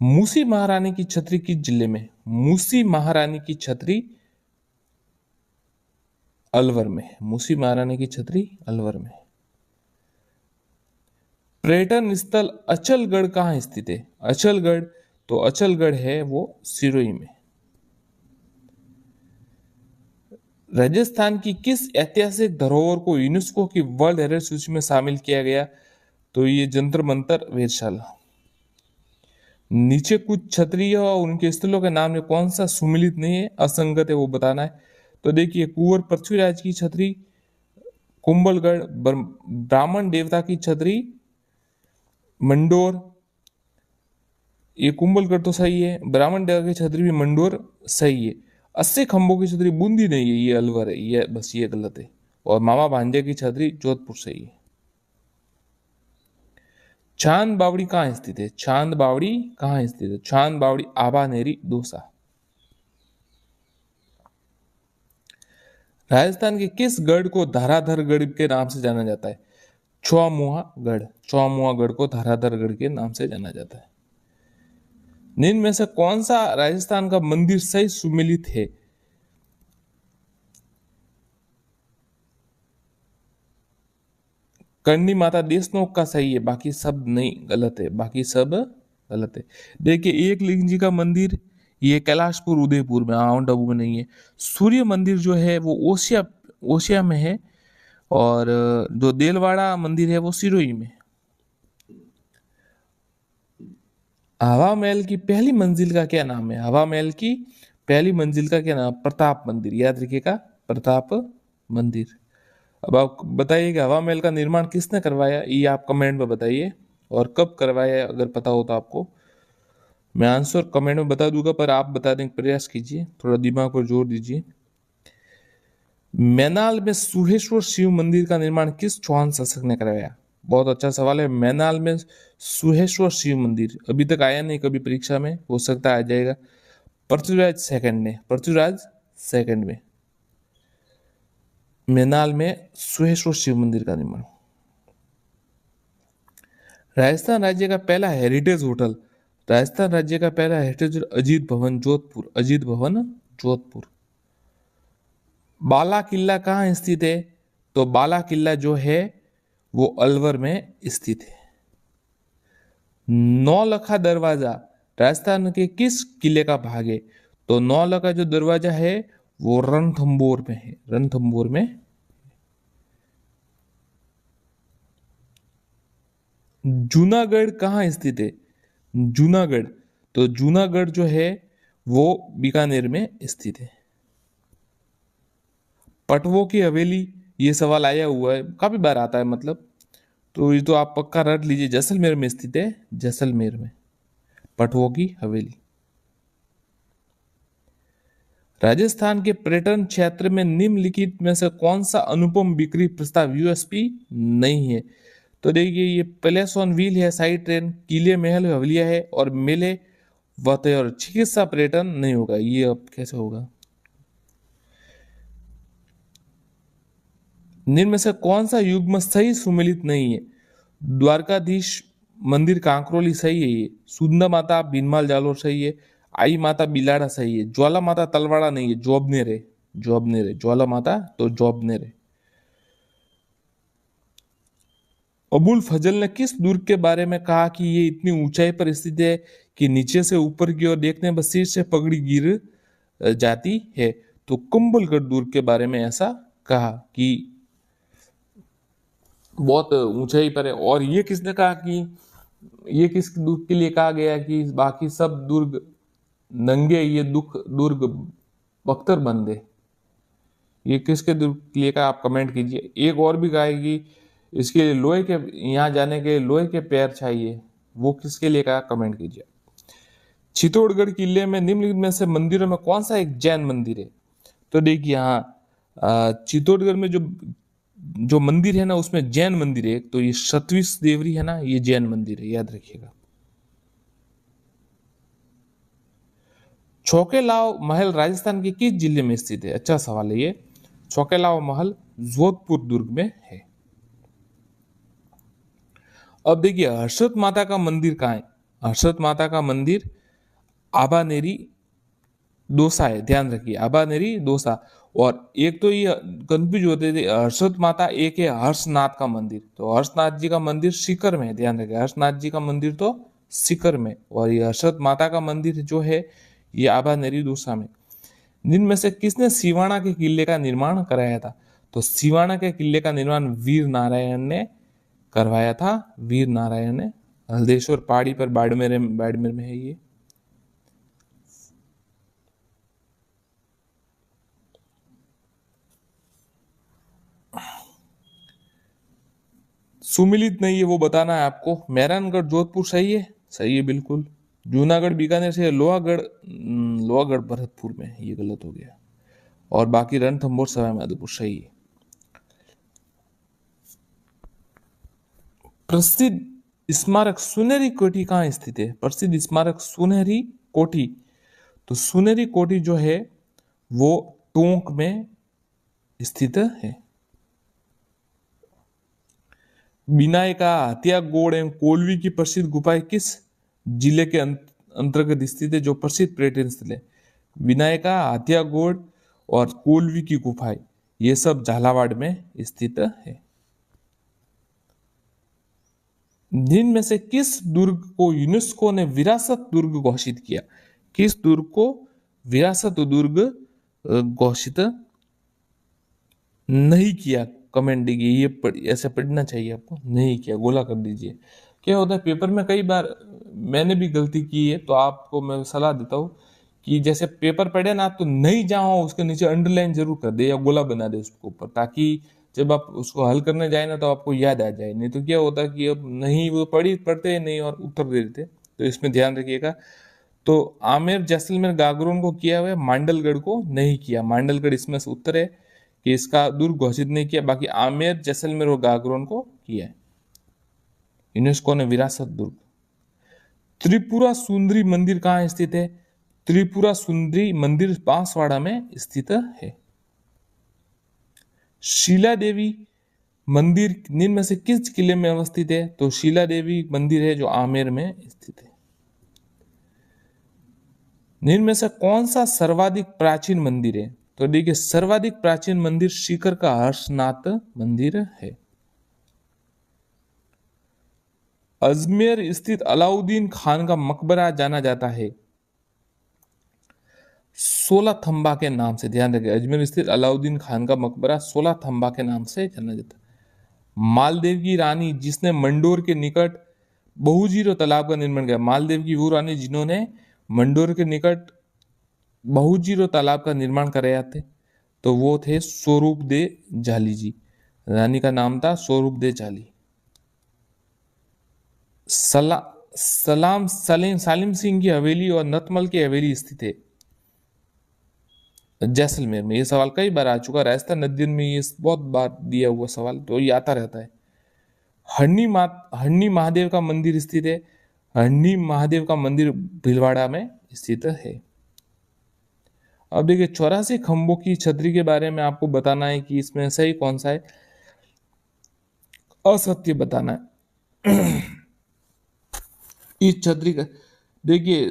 मूसी महारानी की छतरी किस जिले में? मूसी महारानी की छतरी अलवर में। मूसी महारानी की छतरी अलवर में। पर्यटन स्थल अचलगढ़ कहाँ स्थित है? अचलगढ़, तो अचलगढ़ है वो सिरोही में। राजस्थान की किस ऐतिहासिक धरोहर को यूनेस्को की वर्ल्ड हेरिटेज सूची में शामिल किया गया? तो ये जंतर मंतर वेधशाला। नीचे कुछ क्षत्रिय और उनके स्थलों के नाम में कौन सा सुमिलित नहीं है, असंगत है, वो बताना है। तो देखिए, कुंवर पृथ्वीराज की छतरी कुंभलगढ़, ब्राह्मण देवता की छतरी मंडोर। ये कुंभलगढ़ तो सही है, ब्राह्मण देवता की छतरी भी मंडोर सही है। 80 खंभों की छतरी बूंदी नहीं है, ये अलवर है, ये बस ये गलत है। और मामा भांजे की छतरी जोधपुर सही है। चांद बावड़ी कहाँ स्थित है? चांद बावड़ी कहाँ स्थित है? चांद बावड़ी आबानेरी दौसा। राजस्थान के किस गढ़ को धाराधर गढ़ के नाम से जाना जाता है? चौमुहा गढ़। चौमुहा गढ़ को धाराधर गढ़ के नाम से जाना जाता है। निम्न में से कौन सा राजस्थान का मंदिर सही सुमेलित है? करनी माता देशनोक का सही है, बाकी सब नहीं, गलत है, बाकी सब गलत है। देखिए, एक लिंग जी का मंदिर ये कैलाशपुर उदयपुर में, माउंट आबू में नहीं है। सूर्य मंदिर जो है वो ओसिया, ओसिया में है। और जो देलवाड़ा मंदिर है वो सिरोही में। हवा महल की पहली मंजिल का क्या नाम है? हवा महल की पहली मंजिल का क्या नाम? प्रताप मंदिर, याद रखिएगा, प्रताप मंदिर। अब आप बताइए कि हवा महल का निर्माण किसने करवाया, ये आप कमेंट में बताइए। और कब करवाया है, अगर पता हो तो आपको। मैं आंसर कमेंट में बता दूंगा, पर आप बताने का प्रयास कीजिए, थोड़ा दिमाग पर जोर दीजिए। मैनाल में सुहेश्वर शिव मंदिर का निर्माण किस चौहान शासक ने करवाया? बहुत अच्छा सवाल है। मैनाल में सुहेश्वर शिव मंदिर अभी तक आया नहीं कभी परीक्षा में, हो सकता है आ जाएगा। पृथ्वीराज सेकंड ने, पृथ्वीराज सेकंड में मैनाल में सुहेश्वर शिव मंदिर का निर्माण। राजस्थान राज्य का पहला हेरिटेज होटल, राजस्थान राज्य का पहला हेरिटेज अजीत भवन जोधपुर, अजीत भवन जोधपुर। बाला किला कहाँ स्थित है? तो बाला किला जो है वो अलवर में स्थित है। नौलखा दरवाजा राजस्थान के किस किले का भाग है? तो नौलखा जो दरवाजा है वो रणथंभौर में है, रणथंभौर में। जूनागढ़ कहाँ स्थित है? जूनागढ़, तो जूनागढ़ जो है वो बीकानेर में स्थित है। पटवों की हवेली, ये सवाल आया हुआ है, काफी बार आता है मतलब, तो ये तो आप पक्का रट लीजिए, जैसलमेर में स्थित है, जैसलमेर में पटवों की हवेली। राजस्थान के पर्यटन क्षेत्र में निम्नलिखित में से कौन सा अनुपम बिक्री प्रस्ताव यूएसपी नहीं है? तो देखिए, ये पैलेस ऑन व्हील है, साइड ट्रेन, किले महल हवेलियां है, और मेले वते और चिकित्सा पर्यटन नहीं होगा। ये अब कैसे होगा? निम्न में से कौन सा युग्म सही सुमेलित नहीं है? द्वारकाधीश मंदिर कांकरोली सही है, ये सुंदर माता बीनमाल जालोर सही है, आई माता बिलाड़ा सही है, ज्वाला माता तलवाड़ा नहीं है, जोबनेर है, जोबनेर है, ज्वाला माता तो जोबनेर है। अबुल फजल ने किस दुर्ग के बारे में कहा कि ये इतनी ऊंचाई पर स्थित है कि नीचे से ऊपर की ओर देखने पर सिर से पगड़ी गिर जाती है? तो कुंभलगढ़ दुर्ग के बारे में ऐसा कहा कि बहुत ऊंचाई पर है। और ये किसने कहा कि ये किस दुर्ग के लिए कहा गया कि बाकी सब दुर्ग नंगे, ये दुख दुर्ग बख्तर बंदे? ये किसके दुर्ग के लिए कहा, आप कमेंट कीजिए। एक और भी कहा है कि इसके लिए लोहे के, यहाँ जाने के लोहे के पैर चाहिए, वो किसके लिए कहा, कमेंट कीजिए। चित्तौड़गढ़ किले में निम्नलिखित में से मंदिरों में कौन सा एक जैन मंदिर है? तो देखिए यहाँ चित्तौड़गढ़ में जो जो मंदिर है ना, उसमें जैन मंदिर है। तो ये सतविश देवरी है ना, ये जैन मंदिर है, याद रखिएगा। छौकेलाव महल राजस्थान के किस जिले में स्थित है? अच्छा सवाल है ये। छौकेलाव महल जोधपुर दुर्ग में है। अब देखिए हर्षद माता का मंदिर कहाँ है? हर्षद माता का मंदिर आबानेरी दोसा है, ध्यान रखिए, आबानेरी दोसा। और एक तो ये कंफ्यूज होते थे, हर्षद माता एक है हर्षनाथ का मंदिर, तो हर्षनाथ जी का मंदिर सीकर में है, ध्यान रखिए, हर्षनाथ जी का मंदिर तो सीकर में, और ये हर्षद माता का मंदिर जो है ये आबानेरी दोसा में। जिनमें से किसने सिवाना के किले का निर्माण कराया था? तो सिवाना के किले का निर्माण वीर नारायण ने करवाया था, वीर नारायण ने। हल्देश्वर पहाड़ी पर बाड़मेर बाड़मेर में है ये। सुमिलित नहीं है वो बताना है आपको। मेहरानगढ़ जोधपुर सही है, सही है बिल्कुल। जूनागढ़ बीकानेर से, लोहागढ़ लोहागढ़ भरतपुर में, ये गलत हो गया। और बाकी रणथंभौर सवाई माधोपुर सही है। प्रसिद्ध स्मारक सुनहरी कोठी कहाँ स्थित है? प्रसिद्ध स्मारक सुनहरी कोठी, तो सुनहरी कोठी जो है वो टोंक में स्थित है। बिनायका, हथियागोड़ एवं कोलवी की प्रसिद्ध गुफाएं किस जिले के अंतर्गत स्थित है? जो प्रसिद्ध पर्यटन स्थल है, विनायका, हथियागोड़ और कोलवी की गुफाएं, ये सब झालावाड़ में स्थित है। जिनमें से किस दुर्ग को यूनेस्को ने विरासत दुर्ग घोषित किया? किस दुर्ग को विरासत दुर्ग घोषित नहीं किया? कमेंट दीजिए, ये ऐसे पढ़ना चाहिए आपको, नहीं किया, गोला कर दीजिए। क्या होता है पेपर में, कई बार मैंने भी गलती की है, तो आपको मैं सलाह देता हूँ कि जैसे पेपर पढ़े ना, तो नहीं जहाँ उसके नीचे अंडरलाइन जरूर कर दे या गोला बना दे उसके ऊपर, ताकि जब आप उसको हल करने जाए ना तो आपको याद आ जाए। नहीं तो क्या होता है कि अब नहीं, वो पढ़ते नहीं और उत्तर दे देते, तो इसमें ध्यान रखिएगा। तो आमेर जैसलमेर गागरोन को किया हुआ है, मांडलगढ़ को नहीं किया। मांडलगढ़ इसमें से उत्तर है कि इसका दुर्ग घोषित नहीं किया, बाकी आमेर जैसलमेर और गागरोन को किया है यूनेस्को ने विरासत दुर्ग। त्रिपुरा सुंदरी मंदिर कहाँ स्थित है? त्रिपुरा सुंदरी मंदिर बांसवाड़ा में स्थित है। शीला देवी मंदिर निम्न में से किस किले में अवस्थित है? तो शीला देवी मंदिर है जो आमेर में स्थित है। निम्न में से कौन सा सर्वाधिक प्राचीन मंदिर है? तो देखिए सर्वाधिक प्राचीन मंदिर सीकर का हर्षनाथ मंदिर है। अजमेर स्थित अलाउद्दीन खान का मकबरा जाना जाता है 16 थंबा के नाम से, ध्यान रखिए, अजमेर स्थित अलाउद्दीन खान का मकबरा 16 थंबा के नाम से जाना जाता है। मालदेव की रानी जिसने मंडोर के निकट बहुजीरो तालाब का निर्माण किया, मालदेव की वो रानी जिन्होंने मंडोर के निकट बहुजीरो तालाब का निर्माण कराया थे, तो वो थे स्वरूप दे जाली जी। रानी का नाम था स्वरूप दे जाली। सालिम सिंह की हवेली और नतमल की हवेली स्थित है जैसलमेर में। ये सवाल कई बार आ चुका, राजस्थान अध्ययन में ये बहुत बार दिया हुआ सवाल, तो ये आता रहता है। हरनी महादेव का मंदिर स्थित है, हरनी महादेव का मंदिर भीलवाड़ा में स्थित है। अब देखिए 84 खंभों की छतरी के बारे में आपको बताना है कि इसमें सही कौन सा है, असत्य बताना है। इस छतरी का देखिए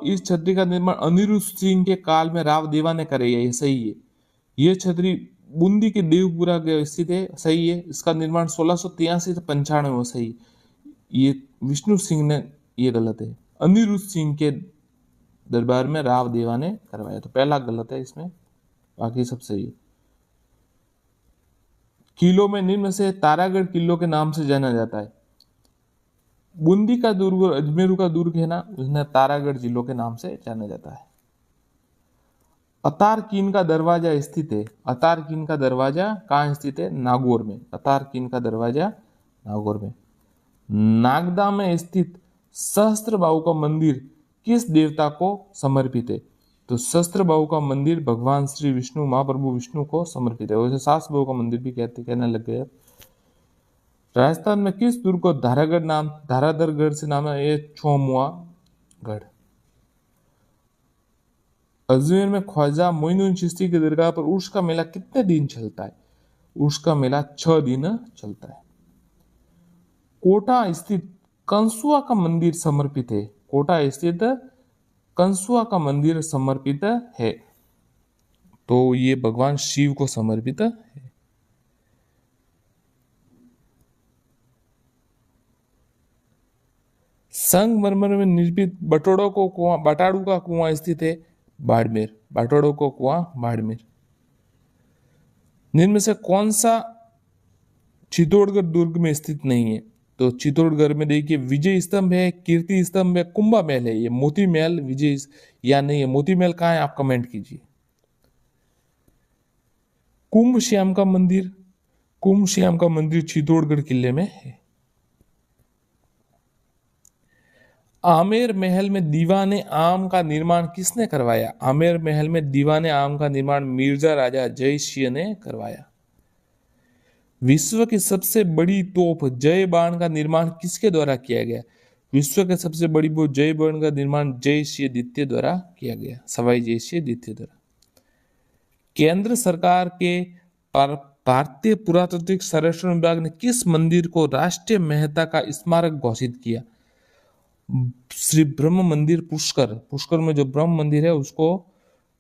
इस छतरी का निर्माण अनिरुद्ध सिंह के काल में राव देवा ने कराई है, ये सही है। ये छतरी बूंदी के देवपुरा के स्थित है, सही है। इसका निर्माण 1683 से 95 में, सही। ये विष्णु सिंह ने, ये गलत है। अनिरुद्ध सिंह के दरबार में राव देवा ने करवाया, तो पहला गलत है इसमें, बाकी सब सही है। किलों में निम्न से तारागढ़ किलो के नाम से जाना जाता है। बूंदी का दुर्ग और अजमेर का दुर्ग है ना, उसने तारागढ़ जिलों के नाम से जाना जाता है। अतारकीन का दरवाजा स्थित है। अतारकीन का दरवाजा कहाँ स्थित है? नागौर में। अतारकीन का दरवाजा नागौर में। नागदा में स्थित सहस्त्रबाहु का मंदिर किस देवता को समर्पित है? तो सहस्त्रबाहु का मंदिर भगवान श्री विष्णु, महाप्रभु विष्णु को समर्पित है। वैसे सहस्त्रबाहु का मंदिर भी कहने लग गए। राजस्थान में किस दुर्ग को धाराधरगढ़ से नाम है? ये छोमुआ गढ़। अजमेर में ख्वाजा मोइनुद्दीन चिश्ती की दरगाह पर उर्स का मेला कितने दिन चलता है? उर्स का मेला 6 दिन चलता है। कोटा स्थित कंसुआ का मंदिर समर्पित है। कोटा स्थित कंसुआ का मंदिर समर्पित है, तो ये भगवान शिव को समर्पित है। संगमरमर में निर्मित बटाड़ू का कुआं स्थित है बाड़मेर। बटाड़ू का कुआं बाड़मेर। निम्न में से कौन सा चित्तौड़गढ़ दुर्ग में स्थित नहीं है? तो चित्तौड़गढ़ में देखिए विजय स्तंभ है, कीर्ति स्तंभ है, कुंभा महल है। ये मोती महल विजय या नहीं है? मोती महल कहाँ है? आप कमेंट कीजिए। कुंभ श्याम का मंदिर, कुंभ श्याम का मंदिर चित्तौड़गढ़ किले में है। आमेर महल में दीवाने आम का निर्माण किसने करवाया? आमेर महल में दीवाने आम का निर्माण मिर्जा राजा जय सिंह ने करवाया। विश्व की सबसे बड़ी तोप जय बाण का निर्माण किसके द्वारा किया गया? विश्व के सबसे बड़ी वो जय बाण का निर्माण जय सिंह द्वितीय द्वारा किया गया, सवाई जय सिंह द्वितीय द्वारा। केंद्र सरकार के भारतीय पुरातात्विक सर्वेक्षण विभाग ने किस मंदिर को राष्ट्रीय महत्ता का स्मारक घोषित किया? श्री ब्रह्म मंदिर पुष्कर। पुष्कर में जो ब्रह्म मंदिर है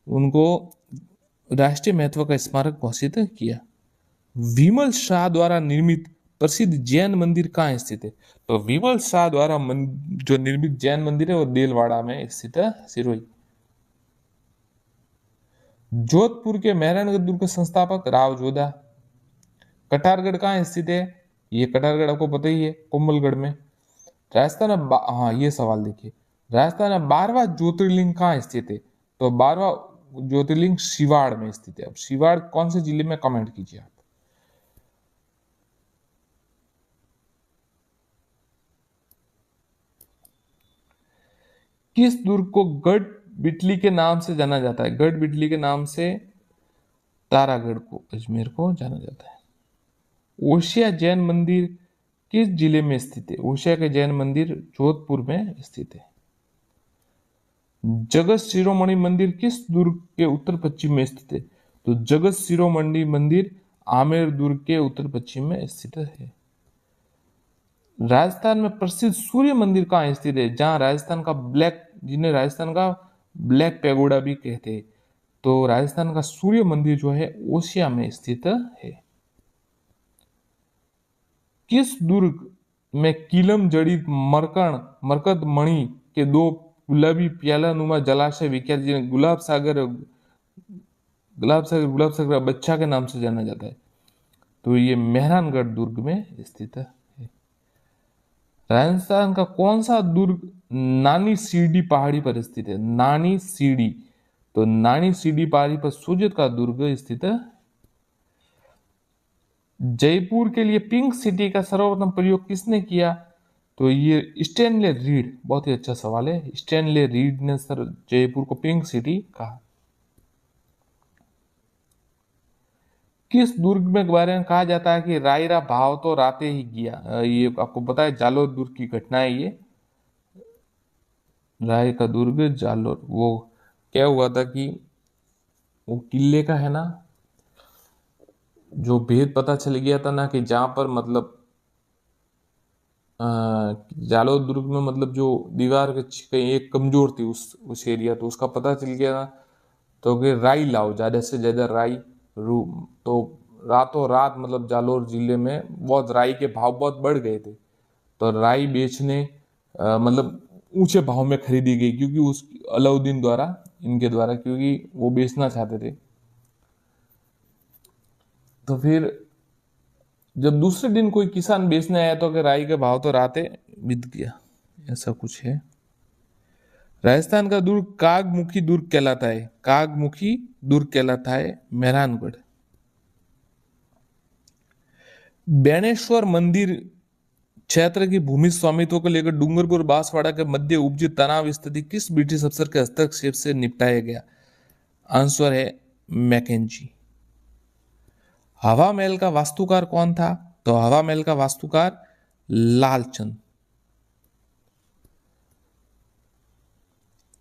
उनको राष्ट्रीय महत्व का स्मारक घोषित किया। विमल शाह द्वारा निर्मित प्रसिद्ध जैन मंदिर कहाँ स्थित है? तो विमल शाह द्वारा जो निर्मित जैन मंदिर है वो देलवाड़ा में स्थित है, सिरोही। जोधपुर के मेहरानगढ़ दुर्ग के संस्थापक राव जोधा। कटारगढ़ कहाँ स्थित है? ये कटारगढ़ आपको पता ही है, कोमलगढ़ में। राजस्थान में हाँ, ये सवाल देखिए, राजस्थान में 12वां ज्योतिर्लिंग कहाँ स्थित है? तो 12वां ज्योतिर्लिंग शिवाड़ में स्थित है। अब शिवाड़ कौन से जिले में? कमेंट कीजिए आप। किस दुर्ग को गढ़ बिटली के नाम से जाना जाता है? गढ़ बिटली के नाम से तारागढ़ को, अजमेर को जाना जाता है। ओशिया जैन मंदिर किस जिले में स्थित है? ओशिया के जैन मंदिर जोधपुर में स्थित है। जगत शिरोमणि मंदिर किस दुर्ग के उत्तर पश्चिम में स्थित है? तो जगत शिरोमणि मंदिर आमेर दुर्ग के उत्तर पश्चिम में स्थित है। राजस्थान में प्रसिद्ध सूर्य मंदिर कहाँ स्थित है? जहां राजस्थान का जिन्हें राजस्थान का ब्लैक पैगोडा भी कहते हैं, तो राजस्थान का सूर्य मंदिर जो है ओसिया में स्थित है। किस दुर्ग में कीलम जड़ित मरकत मणि के 2 गुलाबी प्यालानुमा जलाशय विख्यात, जिन्हें गुलाब सागर बच्चा के नाम से जाना जाता है, तो ये मेहरानगढ़ दुर्ग में स्थित है। राजस्थान का कौन सा दुर्ग नानी सीढ़ी पहाड़ी पर स्थित है? नानी सीढ़ी, तो नानी सीढ़ी पहाड़ी पर सूरजत का दुर्ग स्थित है। जयपुर के लिए पिंक सिटी का सर्वप्रथम प्रयोग किसने किया? तो ये स्टैनले रीड। बहुत ही अच्छा सवाल है। स्टैनले रीड ने जयपुर को पिंक सिटी कहा। किस दुर्ग में के बारे में कहा जाता है कि रायरा भाव तो राते ही गया? ये आपको पता है, जालोर दुर्ग की घटना है ये। राय का दुर्ग जालोर, वो क्या हुआ था कि वो किले का है ना, जो भेद पता चल गया था ना कि जहां पर मतलब जालोर दुर्ग में मतलब जो दीवार कहीं एक कमजोर थी उस एरिया, तो उसका पता चल गया था, तो कि राई लाओ, ज्यादा से ज्यादा राई तो रातों रात मतलब जालोर जिले में बहुत राई के भाव बहुत बढ़ गए थे, तो राई बेचने मतलब ऊंचे भाव में खरीदी गई, क्योंकि उस अलाउद्दीन द्वारा, इनके द्वारा, क्योंकि वो बेचना चाहते थे। तो फिर जब दूसरे दिन कोई किसान बेचने आया तो कि राई के भाव तो रातें बीत गया, ऐसा कुछ है। राजस्थान का दुर्ग कागमुखी दुर्ग कहलाता है, कागमुखी दुर्ग कहलाता है मेहरानगढ़। बेणेश्वर मंदिर क्षेत्र की भूमि स्वामित्व को लेकर डूंगरपुर बांसवाड़ा के मध्य उपजी तनाव स्थिति किस ब्रिटिश अफसर के हस्तक्षेप से निपटाया गया? आंसर है मैकेंजी। हवा महल का वास्तुकार कौन था? तो हवा महल का वास्तुकार लालचंद।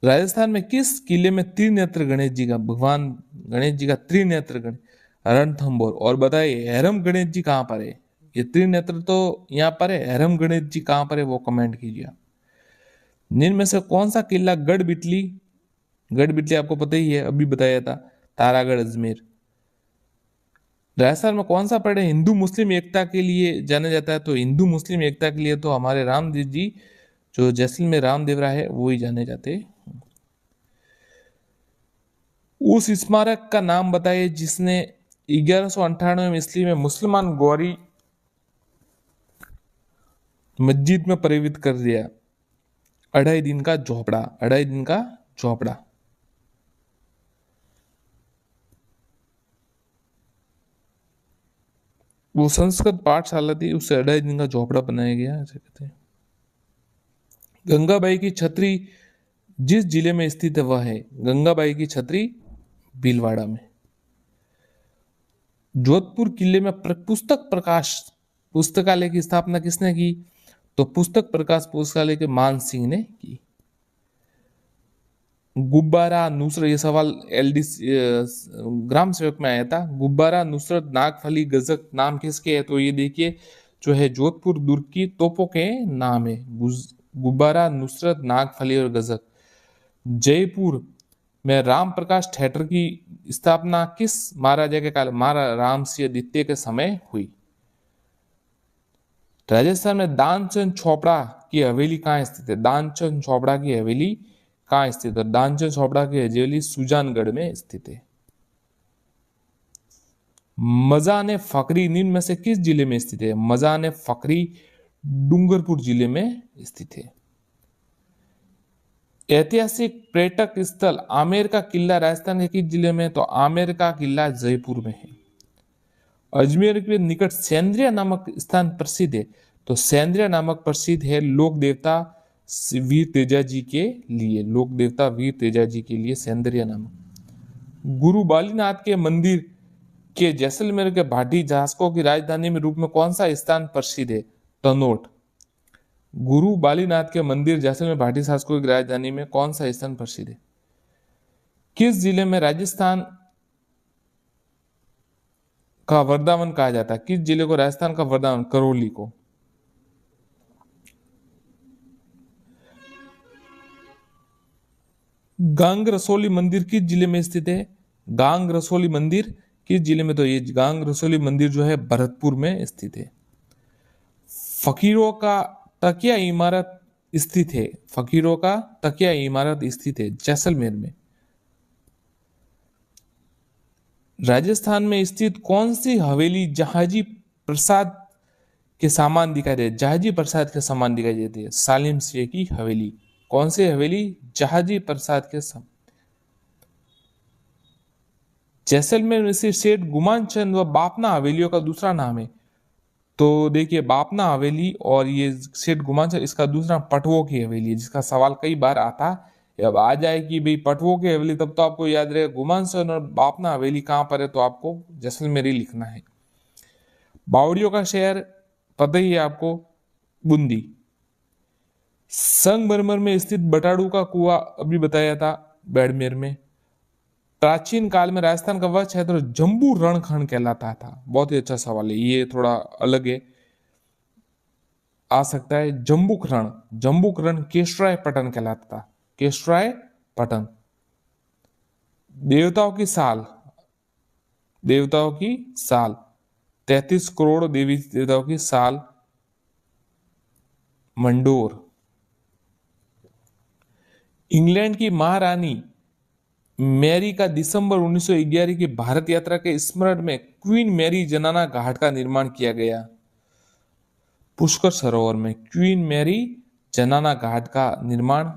राजस्थान में किस किले में त्रिनेत्र गणेश जी का, भगवान गणेश जी का त्रिनेत्र गणेश रणथंभौर? और बताइए हैरम गणेश जी कहां पर है? ये त्रिनेत्र तो यहां पर है, हैरम गणेश जी कहां पर है वो कमेंट कीजिए आप। निम्न में से कौन सा किला गढ़ बिटली, गढ़ बिटली आपको पता ही है, अभी बताया था, तारागढ़ अजमेर। राजस्थान में कौन सा पर्व हिंदू मुस्लिम एकता के लिए जाना जाता है? तो हिंदू मुस्लिम एकता के लिए तो हमारे रामदेव जी, जो जैसलमेर रामदेवरा है, वो ही जाने जाते हैं। उस स्मारक का नाम बताइए जिसने 1198 ईस्वी में मुसलमान गौरी मस्जिद में परिवर्तित कर दिया। 2.5 दिन का झोपड़ा, 2.5 दिन का झोपड़ा। वो संस्कृत पाठशाला थी, उससे 2.5 दिन का झोपड़ा बनाया गया, ऐसे कहते हैं। गंगाबाई की छतरी जिस जिले में स्थित है वह है, गंगाबाई की छतरी भीलवाड़ा में। जोधपुर किले में पुस्तक प्रकाश पुस्तकालय की स्थापना किसने की? तो पुस्तक प्रकाश पुस्तकालय के मान सिंह ने की। गुब्बारा नुसरत, ये सवाल एलडी ग्राम सेवक में आया था। गुब्बारा नुसरत नागफली गजक नाम किसके है? तो ये देखिए जो है जोधपुर दुर्ग की तोपों के नाम है, गुब्बारा नुसरत नागफली और गजक। जयपुर में राम प्रकाश थिएटर की स्थापना किस महाराजा के काल, महाराजा राम सिंह द्वितीय के समय हुई। राजस्थान में दानचंद चोपड़ा की हवेली कहाँ स्थित है? दानचंद चोपड़ा की हवेली कहाँ स्थित है? दानचंद चोपड़ा की हवेली सुजानगढ़ में स्थित है। मजाने फकरी निम्न में से किस जिले में स्थित है? मजाने फकरी डूंगरपुर जिले में स्थित है। ऐतिहासिक पर्यटक स्थल आमेर का किला राजस्थान के किस जिले में? तो आमेर का किला जयपुर में है। अजमेर के निकट सेंद्रिया नामक स्थान प्रसिद्ध है, तो सेंद्रिया नामक प्रसिद्ध है लोक देवता वीर तेजा जी के लिए, लोक देवता वीर तेजा जी के लिए सेंद्रिया नामक। गुरु बालीनाथ के मंदिर के जैसलमेर के भाटी जासकों की राजधानी में रूप में कौन सा स्थान प्रसिद्ध है? तनोट। गुरु बालीनाथ के मंदिर जैसलमेर भाटी शासकों की राजधानी में कौन सा स्थान प्रसिद्ध है? किस जिले में राजस्थान का वृंदावन कहा जाता है? किस जिले को राजस्थान का वृंदावन? करौली को। गांग रसोली मंदिर किस जिले में स्थित है? गांग रसोली मंदिर किस जिले में? तो ये गांग रसोली मंदिर जो है भरतपुर में स्थित है। फकीरों का तकिया इमारत स्थित है, फकीरों का तकिया इमारत स्थित है जैसलमेर में। राजस्थान में स्थित कौन सी हवेली जहाजी प्रसाद के सामान दिखाई दे? जहाजी प्रसाद के सामान दिखाई देती है, सालिम सिंह की हवेली। कौन सी हवेली? जहाजी प्रसाद के सामान। जैसलमेर में से सेठ गुमान चंद व बापना हवेलियों का दूसरा नाम है। तो देखिए बापना हवेली और ये सेठ गुमान चंद, इसका दूसरा पटवों की हवेली है, जिसका सवाल कई बार आता है। अब आ जाए कि भाई पटवों की हवेली, तब तो आपको याद रहेगा गुमान चंद और बापना हवेली कहां पर है, तो आपको जैसलमेर ही लिखना है। बावड़ियों का शहर पता ही है आपको, बूंदी। संगमरमर में स्थित बटाड़ू का कुआं अभी बताया था, बाड़मेर में। प्राचीन काल में राजस्थान का वह क्षेत्र जम्बू रणखंड कहलाता था। बहुत ही अच्छा सवाल है, ये थोड़ा अलग है, आ सकता है। जम्बुक रण, जम्बुक रण केशराय पटन कहलाता था, केशराय पटन। देवताओं की साल, देवताओं की साल 33 करोड़ देवी देवताओं की साल मंडोर। इंग्लैंड की महारानी मैरी का दिसंबर 1911 की भारत यात्रा के स्मरण में क्वीन मैरी जनाना घाट का निर्माण किया गया। पुष्कर सरोवर में क्वीन मैरी जनाना घाट का निर्माण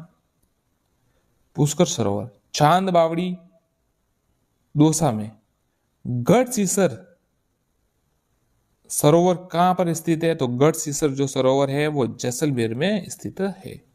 पुष्कर सरोवर। चांद बावड़ी दौसा में। गढ़सीसर सरोवर कहाँ पर स्थित है? तो गढ़सीसर जो सरोवर है वो जैसलमेर में स्थित है।